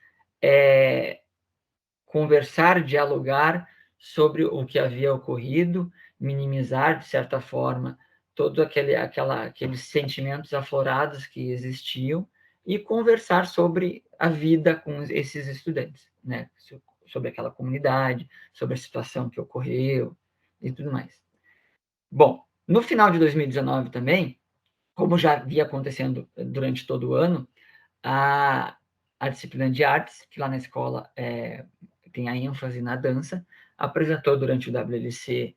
conversar, dialogar sobre o que havia ocorrido, minimizar, de certa forma, todos aqueles sentimentos aflorados que existiam e conversar sobre a vida com esses estudantes, né? Sobre aquela comunidade, sobre a situação que ocorreu e tudo mais. Bom, no final de 2019 também, como já havia acontecendo durante todo o ano, a disciplina de artes, que lá na escola tem a ênfase na dança, apresentou durante o WLC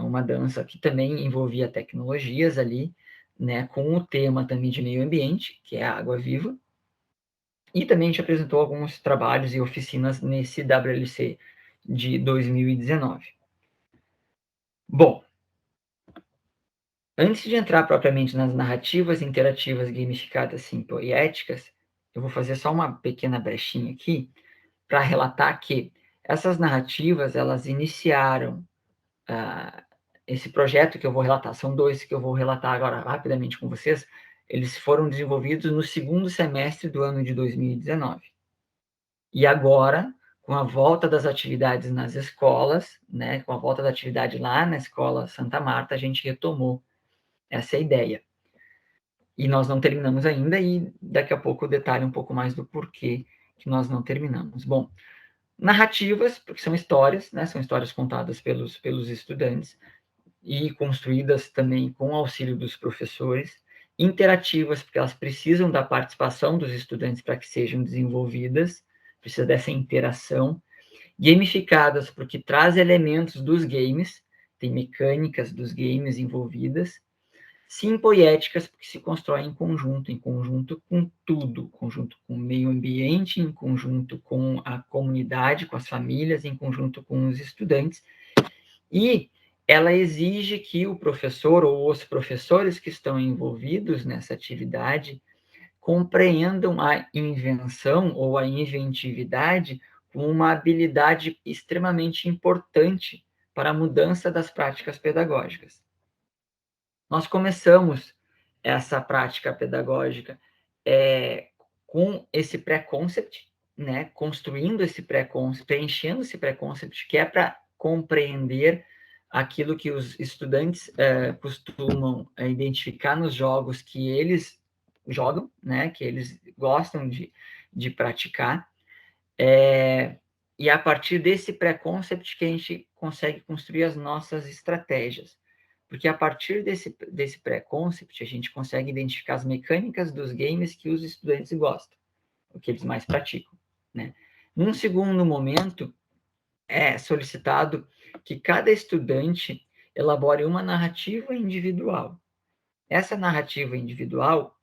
uma dança que também envolvia tecnologias ali, né, com o tema também de meio ambiente, que é a água viva, e também a gente apresentou alguns trabalhos e oficinas nesse WLC de 2019. Bom, antes de entrar propriamente nas narrativas interativas gamificadas simpoéticas, eu vou fazer só uma pequena brechinha aqui para relatar que essas narrativas, elas iniciaram esse projeto que eu vou relatar, são 2 que eu vou relatar agora rapidamente com vocês, eles foram desenvolvidos no segundo semestre do ano de 2019. E agora, com a volta das atividades nas escolas, né, com a volta da atividade lá na Escola Santa Marta, a gente retomou essa ideia. E nós não terminamos ainda, e daqui a pouco eu detalho um pouco mais do porquê que nós não terminamos. Bom, narrativas, porque são histórias, né, são histórias contadas pelos estudantes, e construídas também com o auxílio dos professores, interativas, porque elas precisam da participação dos estudantes para que sejam desenvolvidas, precisa dessa interação, gamificadas, porque traz elementos dos games, tem mecânicas dos games envolvidas, simpoéticas, porque se constroem em conjunto com tudo, conjunto com o meio ambiente, em conjunto com a comunidade, com as famílias, em conjunto com os estudantes, e ela exige que o professor ou os professores que estão envolvidos nessa atividade compreendam a invenção ou a inventividade como uma habilidade extremamente importante para a mudança das práticas pedagógicas. Nós começamos essa prática pedagógica com esse pré-concept, né, construindo esse pré-concept, preenchendo esse pré-concept, que é para compreender aquilo que os estudantes costumam identificar nos jogos que eles jogam, né, que eles gostam de praticar, e a partir desse pré-concept que a gente consegue construir as nossas estratégias. Porque a partir desse pré-concept, a gente consegue identificar as mecânicas dos games que os estudantes gostam, o que eles mais praticam, né? Num segundo momento, é solicitado que cada estudante elabore uma narrativa individual. Essa narrativa individual,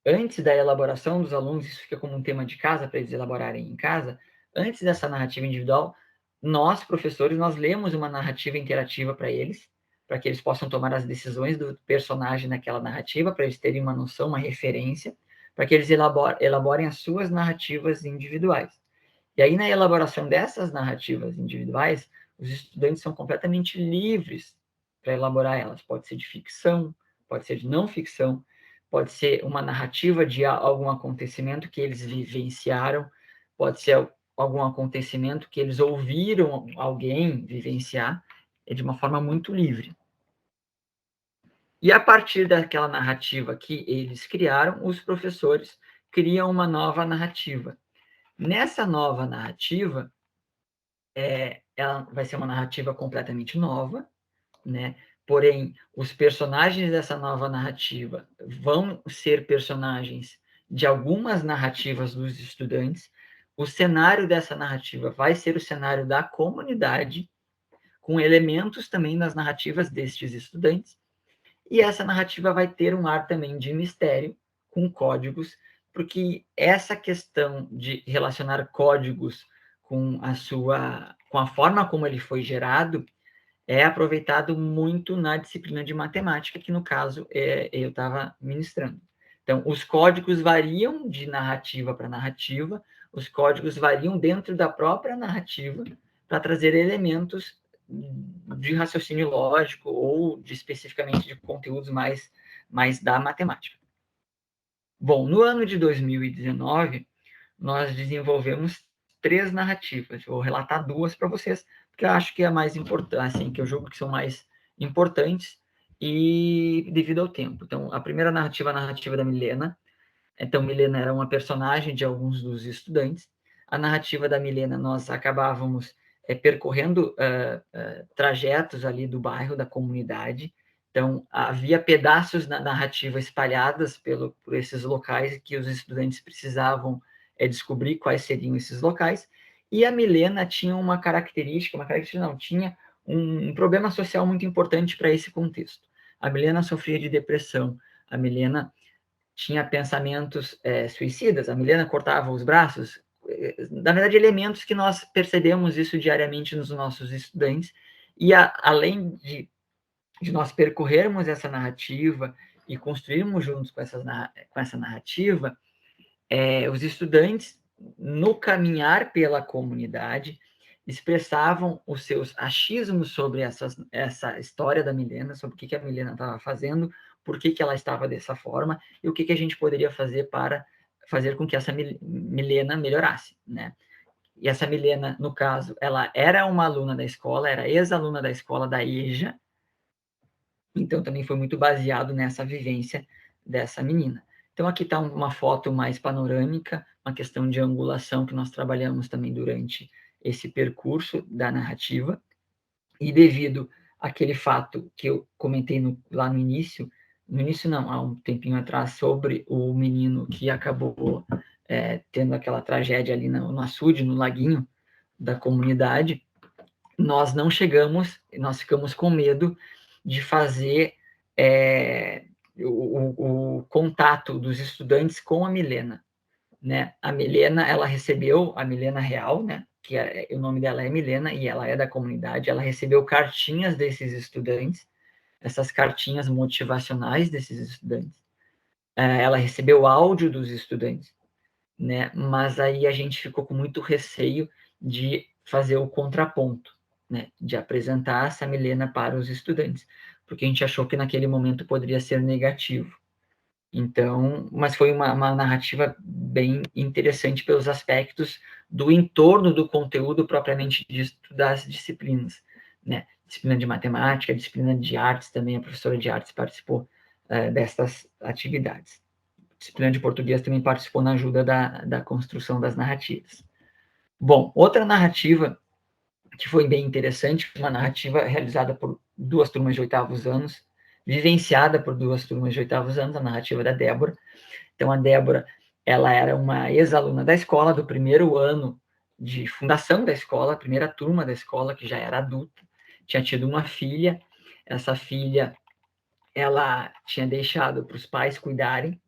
antes da elaboração dos alunos, isso fica como um tema de casa para eles elaborarem em casa, antes dessa narrativa individual, nós, professores, nós lemos uma narrativa interativa para eles, para que eles possam tomar as decisões do personagem naquela narrativa, para eles terem uma noção, uma referência, para que eles elaborem as suas narrativas individuais. E aí, na elaboração dessas narrativas individuais, os estudantes são completamente livres para elaborar elas. Pode ser de ficção, pode ser de não ficção, pode ser uma narrativa de algum acontecimento que eles vivenciaram, pode ser algum acontecimento que eles ouviram alguém vivenciar, de uma forma muito livre. E a partir daquela narrativa que eles criaram, os professores criam uma nova narrativa. Nessa nova narrativa, ela vai ser uma narrativa completamente nova, né? Porém, os personagens dessa nova narrativa vão ser personagens de algumas narrativas dos estudantes. O cenário dessa narrativa vai ser o cenário da comunidade, com elementos também das narrativas destes estudantes. E essa narrativa vai ter um ar também de mistério, com códigos, porque essa questão de relacionar códigos com a forma como ele foi gerado é aproveitado muito na disciplina de matemática, que no caso eu estava ministrando. Então, os códigos variam de narrativa para narrativa, os códigos variam dentro da própria narrativa para trazer elementos de raciocínio lógico ou especificamente de conteúdos mais da matemática. Bom, no ano de 2019, nós desenvolvemos 3 narrativas. Vou relatar 2 para vocês, porque eu acho que é mais importante, assim, que eu julgo que são mais importantes e devido ao tempo. Então, a primeira narrativa, a narrativa da Milena. Então, Milena era uma personagem de alguns dos estudantes. A narrativa da Milena, nós acabávamos percorrendo trajetos ali do bairro, da comunidade, Então, havia pedaços na narrativa espalhadas por esses locais que os estudantes precisavam descobrir quais seriam esses locais, e a Milena tinha tinha um problema social muito importante para esse contexto. A Milena sofria de depressão, a Milena tinha pensamentos suicidas, a Milena cortava os braços, na verdade, elementos que nós percebemos isso diariamente nos nossos estudantes, e além de nós percorrermos essa narrativa e construirmos juntos com essa narrativa, os estudantes, no caminhar pela comunidade, expressavam os seus achismos sobre essa história da Milena, sobre o que a Milena estava fazendo, por que ela estava dessa forma, e o que a gente poderia fazer para fazer com que essa Milena melhorasse, né? E essa Milena, no caso, ela era uma aluna da escola, era ex-aluna da escola da EJA, então também foi muito baseado nessa vivência dessa menina. Então aqui está uma foto mais panorâmica, uma questão de angulação que nós trabalhamos também durante esse percurso da narrativa, e devido àquele fato que eu comentei lá no início não, há um tempinho atrás, sobre o menino que acabou tendo aquela tragédia ali no açude, no laguinho da comunidade, nós ficamos com medo de fazer o contato dos estudantes com a Milena, né? A Milena, ela recebeu, a Milena real, né? Que o nome dela é Milena e ela é da comunidade, ela recebeu cartinhas desses estudantes, essas cartinhas motivacionais desses estudantes. Ela recebeu áudio dos estudantes, né? Mas aí a gente ficou com muito receio de fazer o contraponto, né? De apresentar essa Milena para os estudantes, porque a gente achou que naquele momento poderia ser negativo. Então, mas foi uma narrativa bem interessante pelos aspectos do entorno do conteúdo propriamente dito das disciplinas, né? Disciplina de matemática, disciplina de artes também, a professora de artes participou dessas atividades. Disciplina de português também participou na ajuda da construção das narrativas. Bom, outra narrativa que foi bem interessante, uma narrativa realizada por 2 turmas de 8º anos, vivenciada por 2 turmas de 8º anos, a narrativa da Débora. Então, a Débora, ela era uma ex-aluna da escola, do primeiro ano de fundação da escola, a primeira turma da escola, que já era adulta, tinha tido uma filha, essa filha, ela tinha deixado para os pais cuidarem,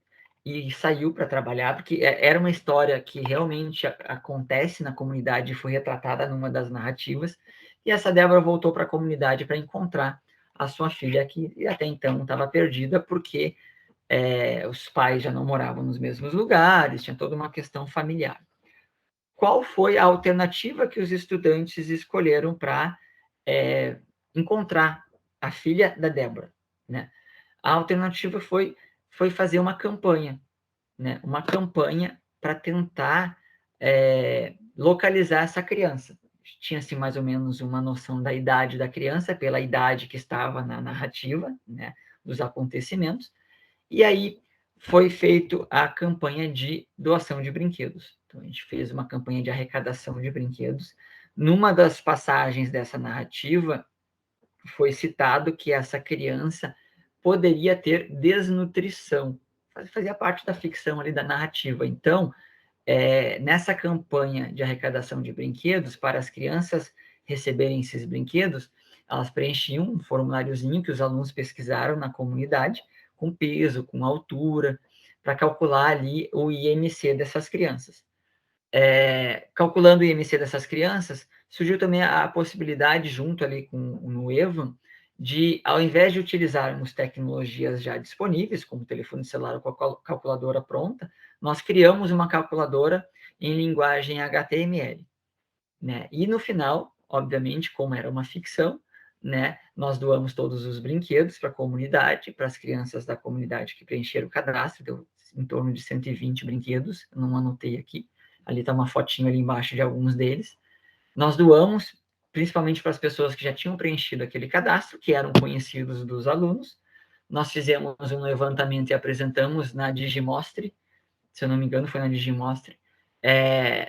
e saiu para trabalhar, porque era uma história que realmente acontece na comunidade e foi retratada numa das narrativas, e essa Débora voltou para a comunidade para encontrar a sua filha, que até então estava perdida, porque os pais já não moravam nos mesmos lugares, tinha toda uma questão familiar. Qual foi a alternativa que os estudantes escolheram para encontrar a filha da Débora, né? A alternativa foi fazer uma campanha, né? Uma campanha para tentar localizar essa criança. Tinha-se mais ou menos uma noção da idade da criança, pela idade que estava na narrativa, né? Dos acontecimentos, e aí foi feita a campanha de doação de brinquedos. Então, a gente fez uma campanha de arrecadação de brinquedos. Numa das passagens dessa narrativa, foi citado que essa criança poderia ter desnutrição, fazia parte da ficção ali, da narrativa. Então, nessa campanha de arrecadação de brinquedos, para as crianças receberem esses brinquedos, elas preenchiam um formuláriozinho que os alunos pesquisaram na comunidade, com peso, com altura, para calcular ali o IMC dessas crianças. Calculando o IMC dessas crianças, surgiu também a possibilidade, junto ali no Evan, de, ao invés de utilizarmos tecnologias já disponíveis, como o telefone celular ou a calculadora pronta, nós criamos uma calculadora em linguagem HTML, né? E no final, obviamente, como era uma ficção, né, nós doamos todos os brinquedos para a comunidade, para as crianças da comunidade que preencheram o cadastro, deu em torno de 120 brinquedos, eu não anotei aqui, ali está uma fotinho ali embaixo de alguns deles. Nós doamos principalmente para as pessoas que já tinham preenchido aquele cadastro, que eram conhecidos dos alunos. Nós fizemos um levantamento e apresentamos na Digimostre, se eu não me engano, foi na Digimostre,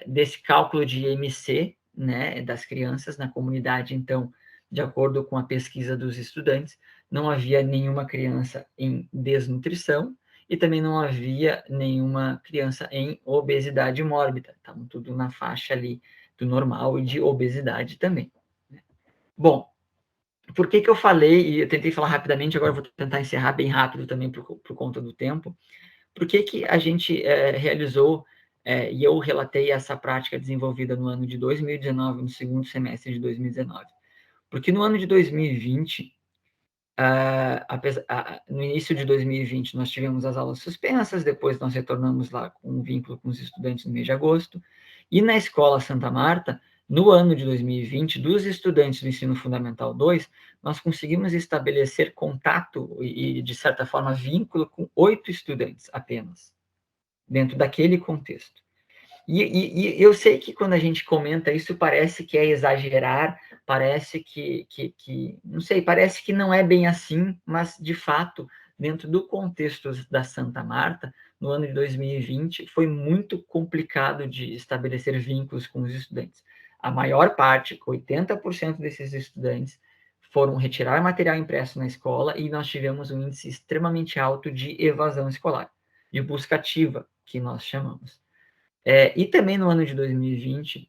desse cálculo de IMC, né, das crianças na comunidade. Então, de acordo com a pesquisa dos estudantes, não havia nenhuma criança em desnutrição e também não havia nenhuma criança em obesidade mórbida. Estavam tudo na faixa ali do normal e de obesidade também. Bom, por que eu falei, e eu tentei falar rapidamente, agora eu vou tentar encerrar bem rápido também por conta do tempo. Por que a gente realizou, e eu relatei essa prática desenvolvida no ano de 2019, no segundo semestre de 2019? Porque no ano de 2020, no início de 2020, nós tivemos as aulas suspensas, depois nós retornamos lá com um vínculo com os estudantes no mês de agosto, e na Escola Santa Marta, no ano de 2020, dos estudantes do Ensino Fundamental 2, nós conseguimos estabelecer contato e, de certa forma, vínculo com 8 estudantes apenas, dentro daquele contexto. E eu sei que quando a gente comenta isso, parece que é exagerar, parece que não sei, parece que não é bem assim, mas, de fato, dentro do contexto da Santa Marta, no ano de 2020, foi muito complicado de estabelecer vínculos com os estudantes. A maior parte, 80% desses estudantes, foram retirar material impresso na escola e nós tivemos um índice extremamente alto de evasão escolar, de busca ativa, que nós chamamos. E também no ano de 2020,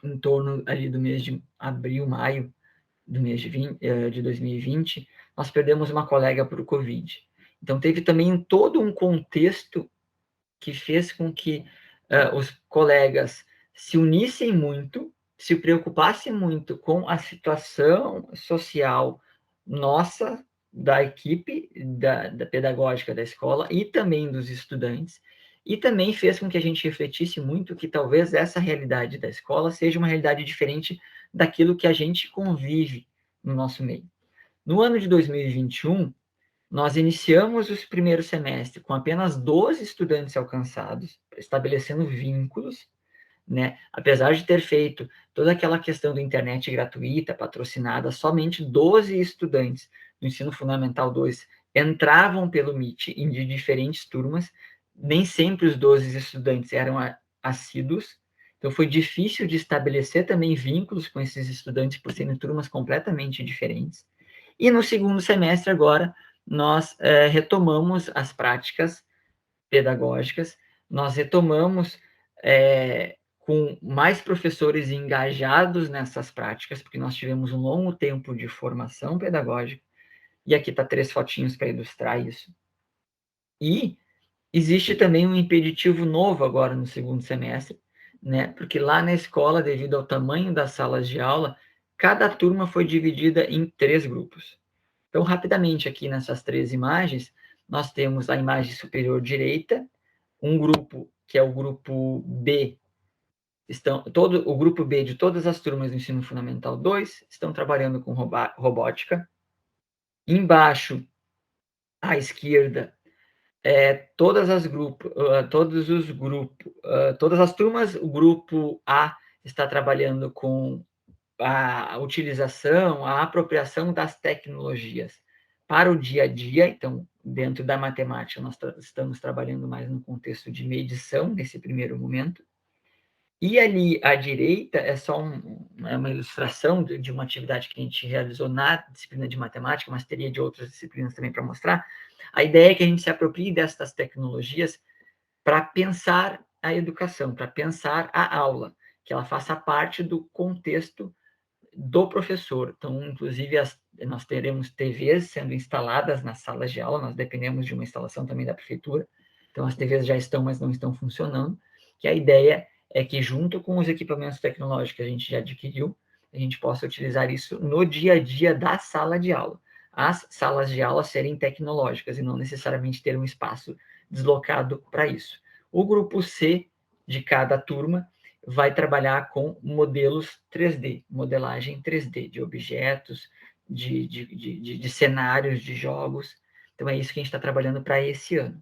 em torno ali do mês de abril, maio do mês de 2020, nós perdemos uma colega por Covid. Então, teve também todo um contexto que fez com que os colegas se unissem muito, se preocupassem muito com a situação social nossa, da equipe da pedagógica da escola e também dos estudantes, e também fez com que a gente refletisse muito que talvez essa realidade da escola seja uma realidade diferente daquilo que a gente convive no nosso meio. No ano de 2021, nós iniciamos os primeiros semestres com apenas 12 estudantes alcançados, estabelecendo vínculos, né? Apesar de ter feito toda aquela questão da internet gratuita, patrocinada, somente 12 estudantes do Ensino Fundamental 2 entravam pelo Meet de diferentes turmas, nem sempre os 12 estudantes eram assíduos, então foi difícil de estabelecer também vínculos com esses estudantes por serem turmas completamente diferentes. E no segundo semestre agora, nós retomamos as práticas pedagógicas, nós retomamos com mais professores engajados nessas práticas, porque nós tivemos um longo tempo de formação pedagógica, e aqui está 3 fotinhos para ilustrar isso. E existe também um impeditivo novo agora no segundo semestre, né? Porque lá na escola, devido ao tamanho das salas de aula, cada turma foi dividida em 3 grupos. Então, rapidamente, aqui nessas 3 imagens, nós temos a imagem superior direita, um grupo, que é o grupo B, o grupo B de todas as turmas do Ensino Fundamental 2 estão trabalhando com robótica. Embaixo, à esquerda, todas as turmas, o grupo A está trabalhando com a utilização, a apropriação das tecnologias para o dia a dia. Então, dentro da matemática, nós estamos trabalhando mais no contexto de medição, nesse primeiro momento. E ali à direita é só uma ilustração de uma atividade que a gente realizou na disciplina de matemática, mas teria de outras disciplinas também para mostrar. A ideia é que a gente se aproprie dessas tecnologias para pensar a educação, para pensar a aula, que ela faça parte do contexto do professor. Então, inclusive, nós teremos TVs sendo instaladas nas salas de aula, nós dependemos de uma instalação também da prefeitura, então as TVs já estão, mas não estão funcionando, que a ideia é que, junto com os equipamentos tecnológicos que a gente já adquiriu, a gente possa utilizar isso no dia a dia da sala de aula. As salas de aula serem tecnológicas e não necessariamente ter um espaço deslocado para isso. O grupo C de cada turma vai trabalhar com modelos 3D, modelagem 3D, de objetos, de cenários, de jogos. Então, é isso que a gente está trabalhando para esse ano.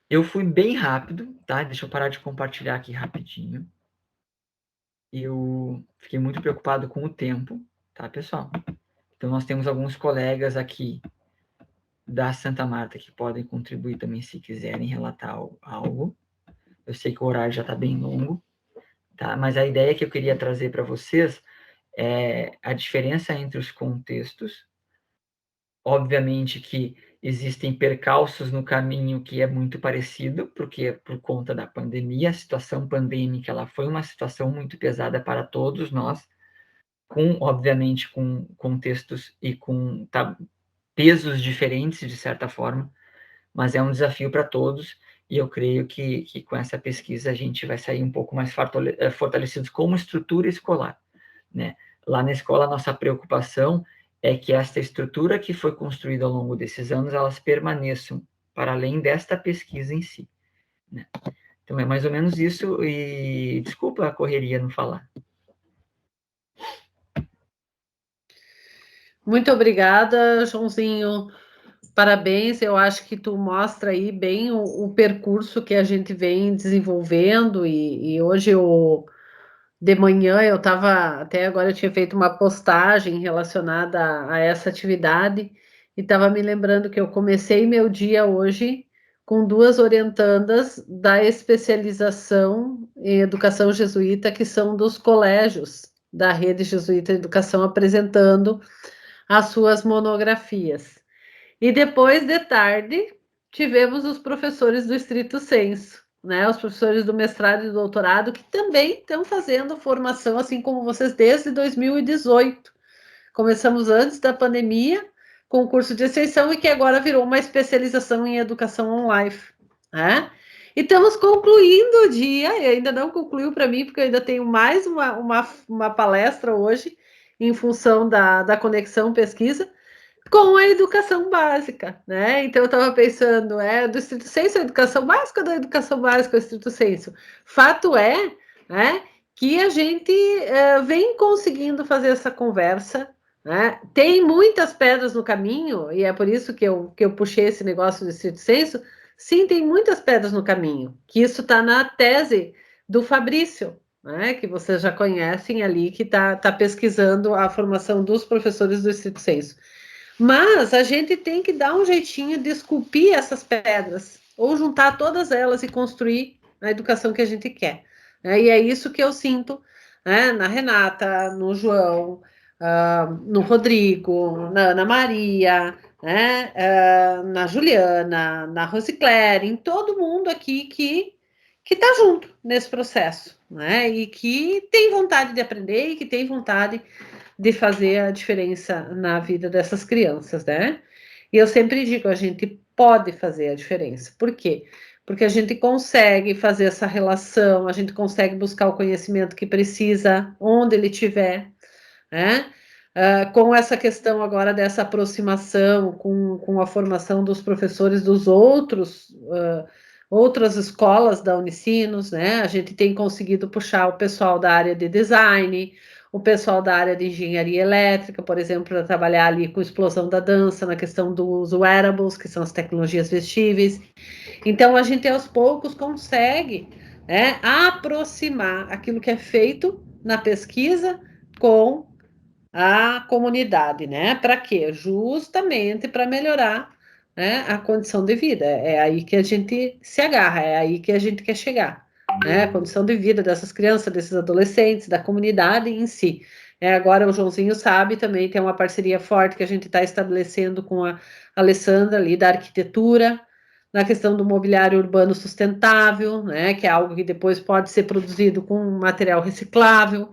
Eu fui bem rápido, tá? Deixa eu parar de compartilhar aqui rapidinho. Eu fiquei muito preocupado com o tempo, tá, pessoal? Então, nós temos alguns colegas aqui da Santa Marta que podem contribuir também se quiserem relatar algo. Eu sei que o horário já está bem longo, tá? Mas a ideia que eu queria trazer para vocês a diferença entre os contextos. Obviamente que existem percalços no caminho que é muito parecido, porque por conta da pandemia, a situação pandêmica ela foi uma situação muito pesada para todos nós, obviamente com contextos e com pesos diferentes, de certa forma, mas é um desafio para todos, e eu creio que com essa pesquisa a gente vai sair um pouco mais fortalecidos como estrutura escolar, né? Lá na escola, a nossa preocupação é que esta estrutura que foi construída ao longo desses anos, elas permaneçam para além desta pesquisa em si, né? Então, é mais ou menos isso, e desculpa a correria não falar. Muito obrigada, Joãozinho. Parabéns, eu acho que tu mostra aí bem o percurso que a gente vem desenvolvendo, e hoje de manhã eu estava, até agora eu tinha feito uma postagem relacionada a essa atividade, e estava me lembrando que eu comecei meu dia hoje com 2 orientandas da especialização em educação jesuíta, que são dos colégios da Rede Jesuíta de Educação, apresentando as suas monografias. E depois de tarde, tivemos os professores do Stricto Sensu, né? Os professores do mestrado e do doutorado, que também estão fazendo formação, assim como vocês, desde 2018. Começamos antes da pandemia, com o curso de extensão, e que agora virou uma especialização em educação online, né? E estamos concluindo o dia, e ainda não concluiu para mim, porque eu ainda tenho mais uma palestra hoje, em função da conexão pesquisa, com a educação básica, né? Então eu estava pensando, do Stricto Sensu, a educação básica, da educação básica, o Stricto Sensu. Fato é, né, que a gente vem conseguindo fazer essa conversa, né? Tem muitas pedras no caminho, e é por isso que eu puxei esse negócio do Stricto Sensu. Sim, tem muitas pedras no caminho, que isso está na tese do Fabrício, né, que vocês já conhecem ali, que está pesquisando a formação dos professores do Stricto Sensu. Mas a gente tem que dar um jeitinho de esculpir essas pedras, ou juntar todas elas e construir a educação que a gente quer. E é isso que eu sinto, né, na Renata, no João, no Rodrigo, na Ana Maria, né, na Juliana, na Rosicléria, em todo mundo aqui que está junto nesse processo, né, e que tem vontade de aprender e que tem vontade de fazer a diferença na vida dessas crianças, né? E eu sempre digo, a gente pode fazer a diferença. Por quê? Porque a gente consegue fazer essa relação, a gente consegue buscar o conhecimento que precisa, onde ele estiver, né? Com essa questão agora dessa aproximação com a formação dos professores dos outras escolas da Unicinos, né? A gente tem conseguido puxar o pessoal da área de design, o pessoal da área de engenharia elétrica, por exemplo, para trabalhar ali com explosão da dança, na questão dos wearables, que são as tecnologias vestíveis. Então, a gente, aos poucos, consegue, né, aproximar aquilo que é feito na pesquisa com a comunidade, né? Para quê? Justamente para melhorar, né, a condição de vida. É aí que a gente se agarra, é aí que a gente quer chegar, né? A condição de vida dessas crianças, desses adolescentes, da comunidade em si. Agora o Joãozinho sabe também, tem uma parceria forte que a gente está estabelecendo com a Alessandra ali da arquitetura, na questão do mobiliário urbano sustentável, né? Que é algo que depois pode ser produzido com material reciclável.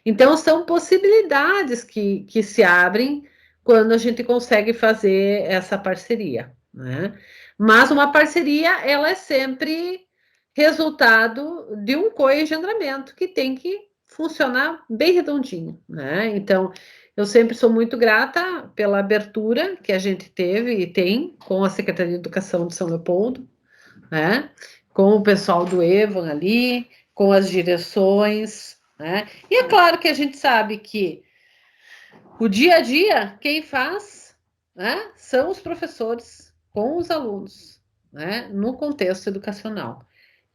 Então, são possibilidades que se abrem quando a gente consegue fazer essa parceria, né? Mas uma parceria, ela é sempre resultado de um coengendramento que tem que funcionar bem redondinho, né? Então, eu sempre sou muito grata pela abertura que a gente teve e tem com a Secretaria de Educação de São Leopoldo, né? Com o pessoal do Evan ali, com as direções, né? E é claro que a gente sabe que o dia a dia, quem faz, né, são os professores com os alunos, né, no contexto educacional.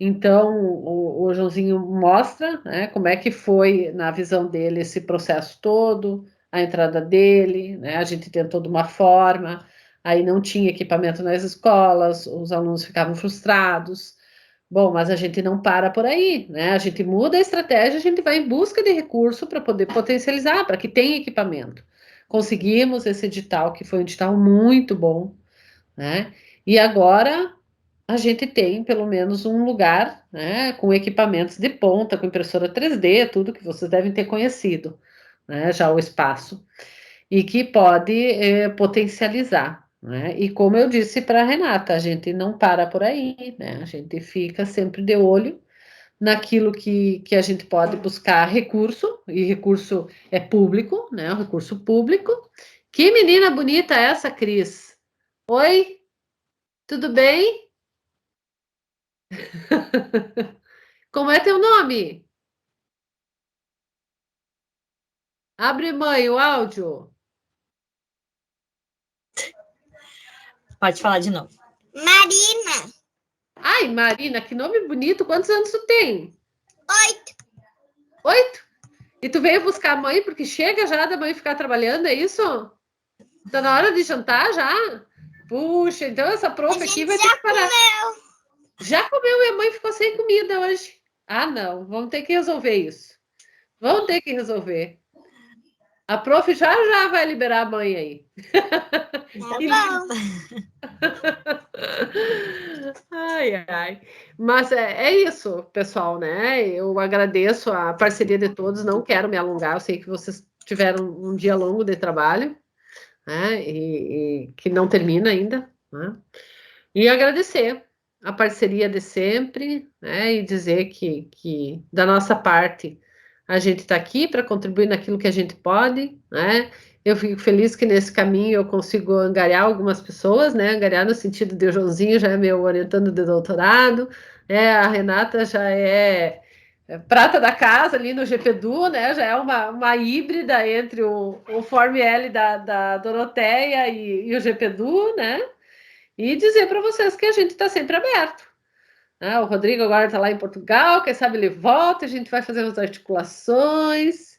Então, o Joãozinho mostra, né, como é que foi, na visão dele, esse processo todo, a entrada dele, né, a gente tentou de uma forma, aí não tinha equipamento nas escolas, os alunos ficavam frustrados, Bom, mas a gente não para por aí, né? A gente muda a estratégia, a gente vai em busca de recurso para poder potencializar, para que tenha equipamento. Conseguimos esse edital, que foi um edital muito bom, né? E agora a gente tem pelo menos um lugar, né, com equipamentos de ponta, com impressora 3D, tudo que vocês devem ter conhecido, né? Já o espaço. E que pode potencializar. Né? E como eu disse para a Renata, a gente não para por aí, né? A gente fica sempre de olho naquilo que a gente pode buscar recurso, e recurso é público, né? O recurso público. Que menina bonita é essa, Cris? Oi, tudo bem? Como é teu nome? Abre, mãe, o áudio. Pode falar de novo. Marina. Ai, Marina, que nome bonito. Quantos anos tu tem? 8. 8? E tu veio buscar a mãe porque chega já da mãe ficar trabalhando, é isso? Tá na hora de jantar já? Puxa, então essa prof aqui vai ter que parar. Comeu. Já comeu, minha mãe ficou sem comida hoje. Ah, não, vamos ter que resolver isso. Vamos ter que resolver. A prof já vai liberar a mãe aí. Tá bom. Ai, ai. Mas é isso, pessoal, né? Eu agradeço a parceria de todos, não quero me alongar, eu sei que vocês tiveram um dia longo de trabalho, né? E que não termina ainda, né? E agradecer a parceria de sempre, né? E dizer que da nossa parte a gente está aqui para contribuir naquilo que a gente pode, né? Eu fico feliz que nesse caminho eu consigo angariar algumas pessoas, né? Angariar no sentido de o Joãozinho já é meu orientando de doutorado, a Renata já é prata da casa ali no GPDU, né? Já é uma híbrida entre o Form-L da Doroteia e o GPDU, né? E dizer para vocês que a gente está sempre aberto. O Rodrigo agora está lá em Portugal, quem sabe ele volta, a gente vai fazer umas articulações.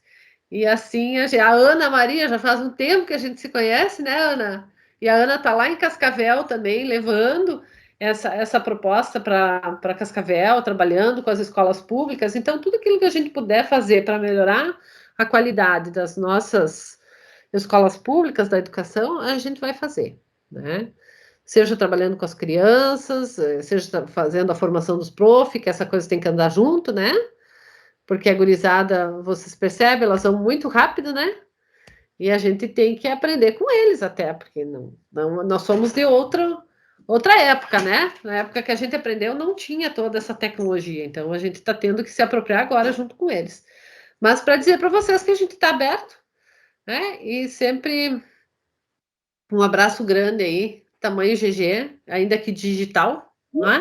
E assim, a Ana Maria, já faz um tempo que a gente se conhece, né, Ana? E a Ana está lá em Cascavel também, levando essa proposta para Cascavel, trabalhando com as escolas públicas. Então, tudo aquilo que a gente puder fazer para melhorar a qualidade das nossas escolas públicas da educação, a gente vai fazer, né? Seja trabalhando com as crianças, seja fazendo a formação dos prof, que essa coisa tem que andar junto, né? Porque a gurizada, vocês percebem, elas vão muito rápido, né? E a gente tem que aprender com eles até, porque nós somos de outra época, né? Na época que a gente aprendeu, não tinha toda essa tecnologia, então a gente está tendo que se apropriar agora junto com eles. Mas para dizer para vocês que a gente está aberto, né? E sempre um abraço grande aí, tamanho GG, ainda que digital, né?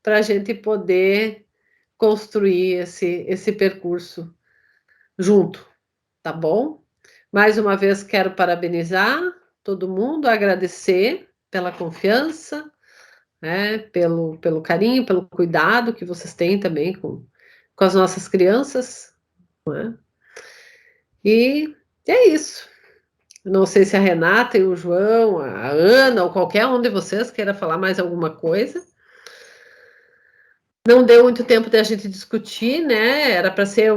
Para a gente poder construir esse percurso junto, tá bom? Mais uma vez quero parabenizar todo mundo, agradecer pela confiança, né? Pelo carinho, pelo cuidado que vocês têm também com as nossas crianças, né? E é isso. Não sei se a Renata e o João, a Ana ou qualquer um de vocês queira falar mais alguma coisa. Não deu muito tempo da gente discutir, né? Era para ser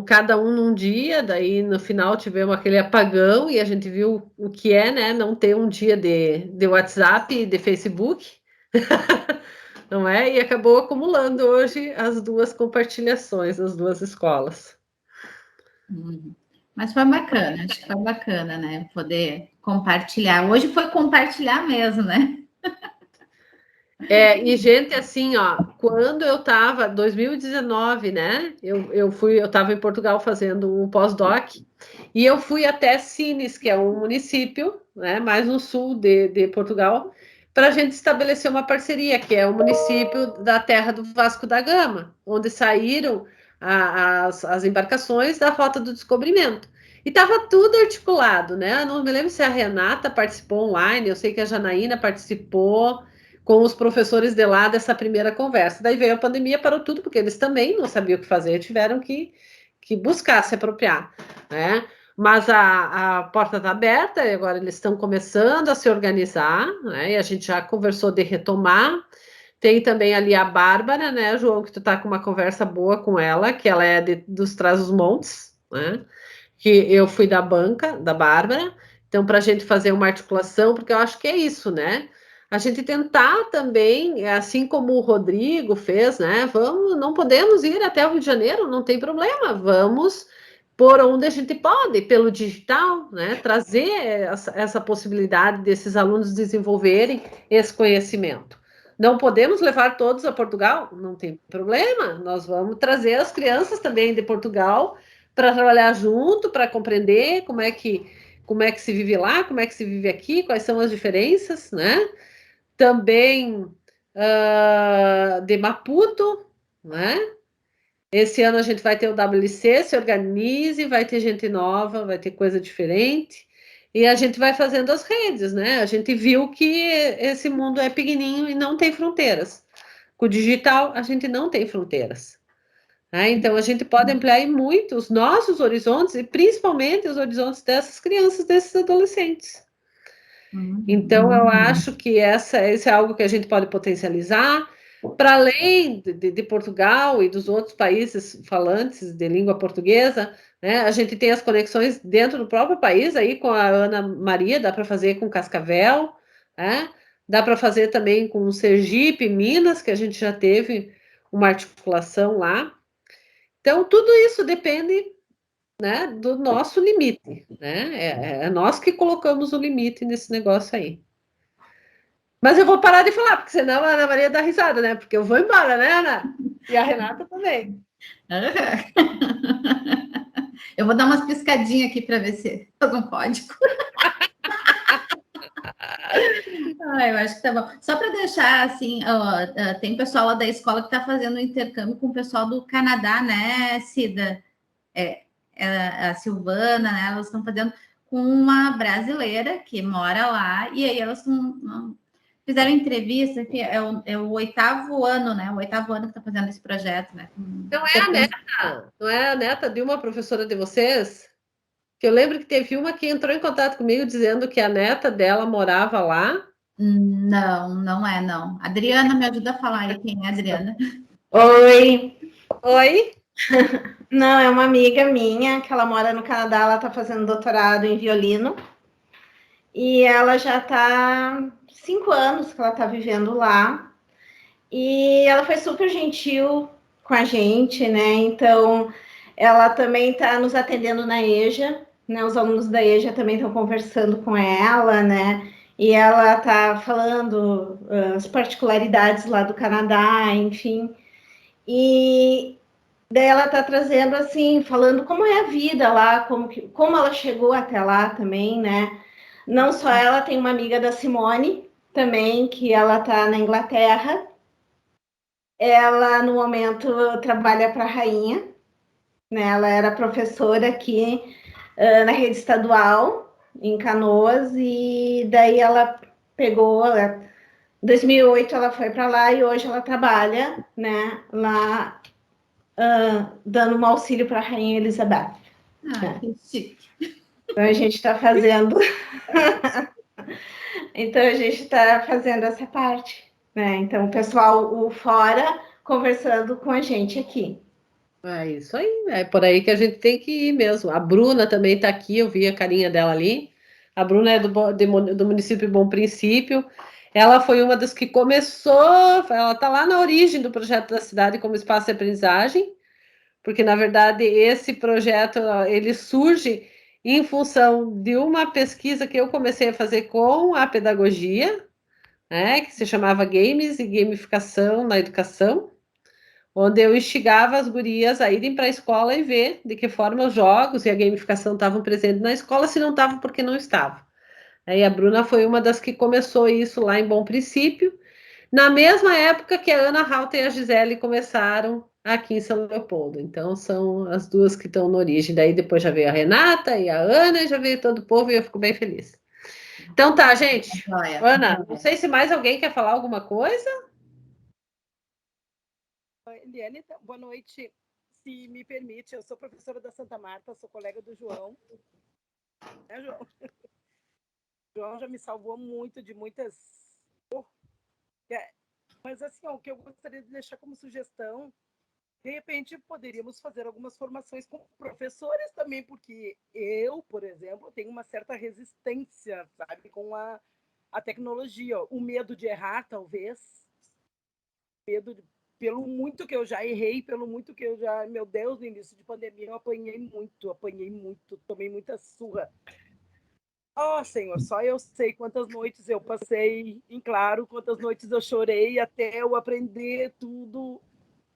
cada um num dia, daí no final tivemos aquele apagão e a gente viu o que é, né? Não ter um dia de WhatsApp e de Facebook, não é? E acabou acumulando hoje as duas compartilhações das duas escolas. Mas foi bacana, acho que foi bacana, né? Poder compartilhar. Hoje foi compartilhar mesmo, né? E gente, assim, ó, quando eu estava, 2019, né? Eu estava em Portugal fazendo um pós-doc e eu fui até Sines, que é um município, né, mais no sul de Portugal, para a gente estabelecer uma parceria, que é o município da Terra do Vasco da Gama, onde saíram as embarcações da Rota do Descobrimento. E estava tudo articulado, né? Eu não me lembro se a Renata participou online, eu sei que a Janaína participou com os professores de lá dessa primeira conversa. Daí veio a pandemia, parou tudo, porque eles também não sabiam o que fazer, tiveram que buscar se apropriar, né? Mas a porta está aberta, e agora eles estão começando a se organizar, né? E a gente já conversou de retomar, Tem também ali a Bárbara, né, João, que tu tá com uma conversa boa com ela, que ela é dos Trás-os-Montes, né? Que eu fui da banca da Bárbara, então para a gente fazer uma articulação, porque eu acho que é isso, né? A gente tentar também, assim como o Rodrigo fez, né? Vamos, não podemos ir até o Rio de Janeiro, não tem problema, vamos por onde a gente pode, pelo digital, né? Trazer essa possibilidade desses alunos desenvolverem esse conhecimento. Não podemos levar todos a Portugal? Não tem problema, nós vamos trazer as crianças também de Portugal para trabalhar junto, para compreender como é que se vive lá, como é que se vive aqui, quais são as diferenças, né? Também de Maputo, né? Esse ano a gente vai ter o WC, se organize, vai ter gente nova, vai ter coisa diferente. E a gente vai fazendo as redes, né? A gente viu que esse mundo é pequenininho e não tem fronteiras. Com o digital, a gente não tem fronteiras. Então, a gente pode ampliar muito os nossos horizontes e principalmente os horizontes dessas crianças, desses adolescentes. Então, eu acho que esse é algo que a gente pode potencializar. Para além de Portugal e dos outros países falantes de língua portuguesa, né, a gente tem as conexões dentro do próprio país, aí com a Ana Maria, dá para fazer com Cascavel, né? Dá para fazer também com Sergipe, Minas, que a gente já teve uma articulação lá. Então, tudo isso depende, né, do nosso limite, né? É nós que colocamos o limite nesse negócio aí. Mas eu vou parar de falar, porque senão a Ana Maria dá risada, né? Porque eu vou embora, né, Ana? E a Renata também. Eu vou dar umas piscadinhas aqui para ver se faz um código. Eu acho que tá bom. Só para deixar assim, tem pessoal lá da escola que está fazendo um intercâmbio com o pessoal do Canadá, né, Cida? A Silvana, né? Elas estão fazendo com uma brasileira que mora lá, e aí elas fizeram entrevista, que é o 8º ano, né? O 8º ano que está fazendo esse projeto, né? Não é a neta? Não é a neta de uma professora de vocês? Que eu lembro que teve uma que entrou em contato comigo dizendo que a neta dela morava lá. Não, não é, não. Adriana, me ajuda a falar aí quem é a Adriana. Oi. Oi? Não, é uma amiga minha, que ela mora no Canadá, ela está fazendo doutorado em violino. E ela já está 5 anos que ela está vivendo lá. E ela foi super gentil com a gente, né? Então, ela também está nos atendendo na EJA, né? Os alunos da EJA também estão conversando com ela, né? E ela está falando as particularidades lá do Canadá, enfim. E daí ela está trazendo, assim, falando como é a vida lá, como ela chegou até lá também, né? Não só ela, tem uma amiga da Simone também, que ela está na Inglaterra. Ela, no momento, trabalha para a Rainha, né? Ela era professora aqui na rede estadual, em Canoas, e daí ela pegou... Em 2008 ela foi para lá e hoje ela trabalha, né, lá, dando um auxílio para a Rainha Elizabeth. Que chique. Então a gente está fazendo... Então a gente está fazendo essa parte, né? Então o pessoal fora conversando com a gente aqui. É isso aí, é por aí que a gente tem que ir mesmo. A Bruna também está aqui, eu vi a carinha dela ali. A Bruna é do município Bom Princípio. Ela foi uma das que começou, ela está lá na origem do projeto da cidade como espaço de aprendizagem, porque na verdade esse projeto ele surge em função de uma pesquisa que eu comecei a fazer com a pedagogia, né, que se chamava Games e Gamificação na Educação, onde eu instigava as gurias a irem para a escola e ver de que forma os jogos e a gamificação estavam presentes na escola, se não estavam, porque não estavam. Aí a Bruna foi uma das que começou isso lá em Bom Princípio, na mesma época que a Ana Halter e a Gisele começaram aqui em São Leopoldo. Então, são as duas que estão na origem. Daí depois já veio a Renata e a Ana, e já veio todo o povo, e eu fico bem feliz. Então tá, gente. Ana, não sei se mais alguém quer falar alguma coisa. Eliane, boa noite. Se me permite, eu sou professora da Santa Marta, sou colega do João. João? O João já me salvou muito de muitas... Mas assim, o que eu gostaria de deixar como sugestão, de repente poderíamos fazer algumas formações com professores também, porque eu, por exemplo, tenho uma certa resistência, sabe, com a tecnologia, o medo de errar, talvez, pelo muito que eu já errei, pelo muito que eu já, meu Deus, no início de pandemia eu apanhei muito, tomei muita surra. Senhor, só eu sei quantas noites eu passei em claro, quantas noites eu chorei até eu aprender tudo.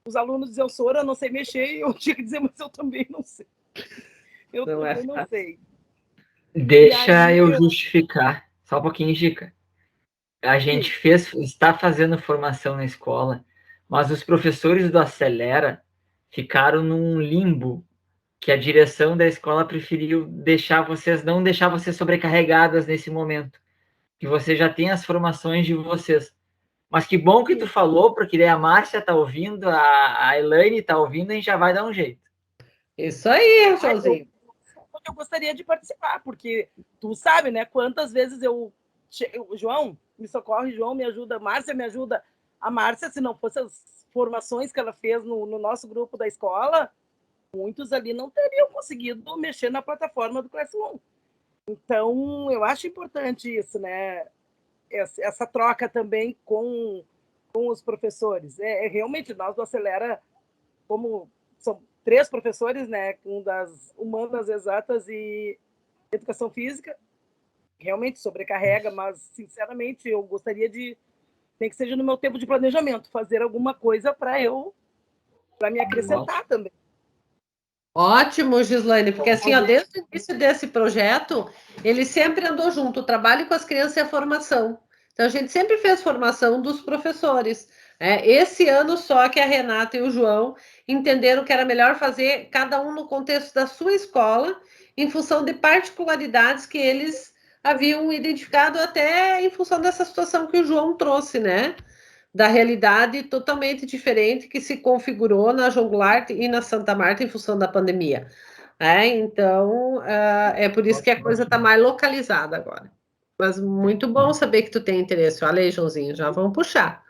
Os alunos diziam, Sora, eu não sei mexer, e eu tinha que dizer, mas eu também não sei. Eu também não sei. Deixa eu justificar, só um pouquinho, Gica. A gente está fazendo formação na escola, mas os professores do Acelera ficaram num limbo que a direção da escola preferiu não deixar vocês sobrecarregadas nesse momento, que você já tem as formações de vocês. Mas que bom que tu falou, porque daí a Márcia tá ouvindo, a Elaine tá ouvindo, a gente já vai dar um jeito. Isso aí, Joãozinho. Eu gostaria de participar, porque tu sabe, né, quantas vezes João, me socorre, João, me ajuda, Márcia me ajuda. A Márcia, se não fosse as formações que ela fez no nosso grupo da escola, muitos ali não teriam conseguido mexer na plataforma do Classroom. Então, eu acho importante isso, né? Essa troca também com os professores. Realmente, nós do Acelera, como são 3 professores, né? Um das humanas exatas e educação física, realmente sobrecarrega, mas, sinceramente, eu gostaria de, nem que seja no meu tempo de planejamento, fazer alguma coisa para me acrescentar também. Ótimo, Gislaine, porque assim, desde o início desse projeto, ele sempre andou junto, o trabalho com as crianças e a formação. Então, a gente sempre fez formação dos professores. Esse ano só que a Renata e o João entenderam que era melhor fazer cada um no contexto da sua escola, em função de particularidades que eles haviam identificado até em função dessa situação que o João trouxe, né? Da realidade totalmente diferente que se configurou na João Goulart e na Santa Marta em função da pandemia. Então, é por isso que a coisa está mais localizada agora. Mas muito bom saber que tu tem interesse. Olha aí, Joãozinho, já vamos puxar.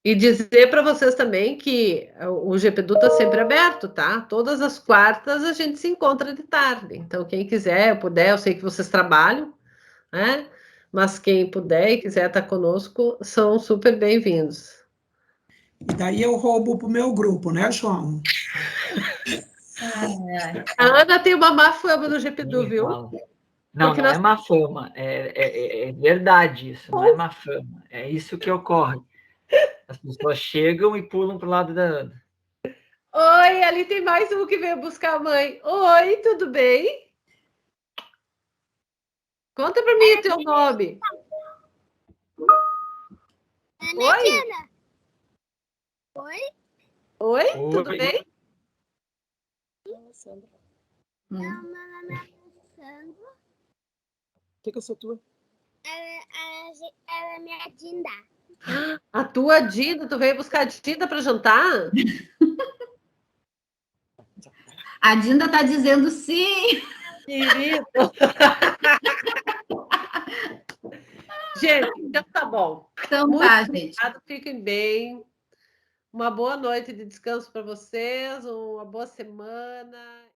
E dizer para vocês também que o GPDU está sempre aberto, tá? Todas as quartas a gente se encontra de tarde. Então, quem quiser, puder, eu sei que vocês trabalham, né? Mas quem puder e quiser estar conosco, são super bem-vindos. E daí eu roubo para o meu grupo, né, João? A Ana tem uma má fama no GPDU, viu? Não, não é má fama, é verdade isso, não é má fama, é isso que ocorre. As pessoas chegam e pulam para o lado da Ana. Oi, ali tem mais um que veio buscar a mãe. Oi, tudo bem? Conta para mim o teu nome. Oi? Oi? Oi, tudo bem? Sandra. Meu nome é Sandra. O que eu sou tua? Ela é minha Dinda. A tua Dinda? Tu veio buscar a Dinda para jantar? A Dinda está dizendo sim. Querido. Gente, então tá bom. Então muito tá, obrigado, gente. Fiquem bem. Uma boa noite de descanso para vocês, uma boa semana.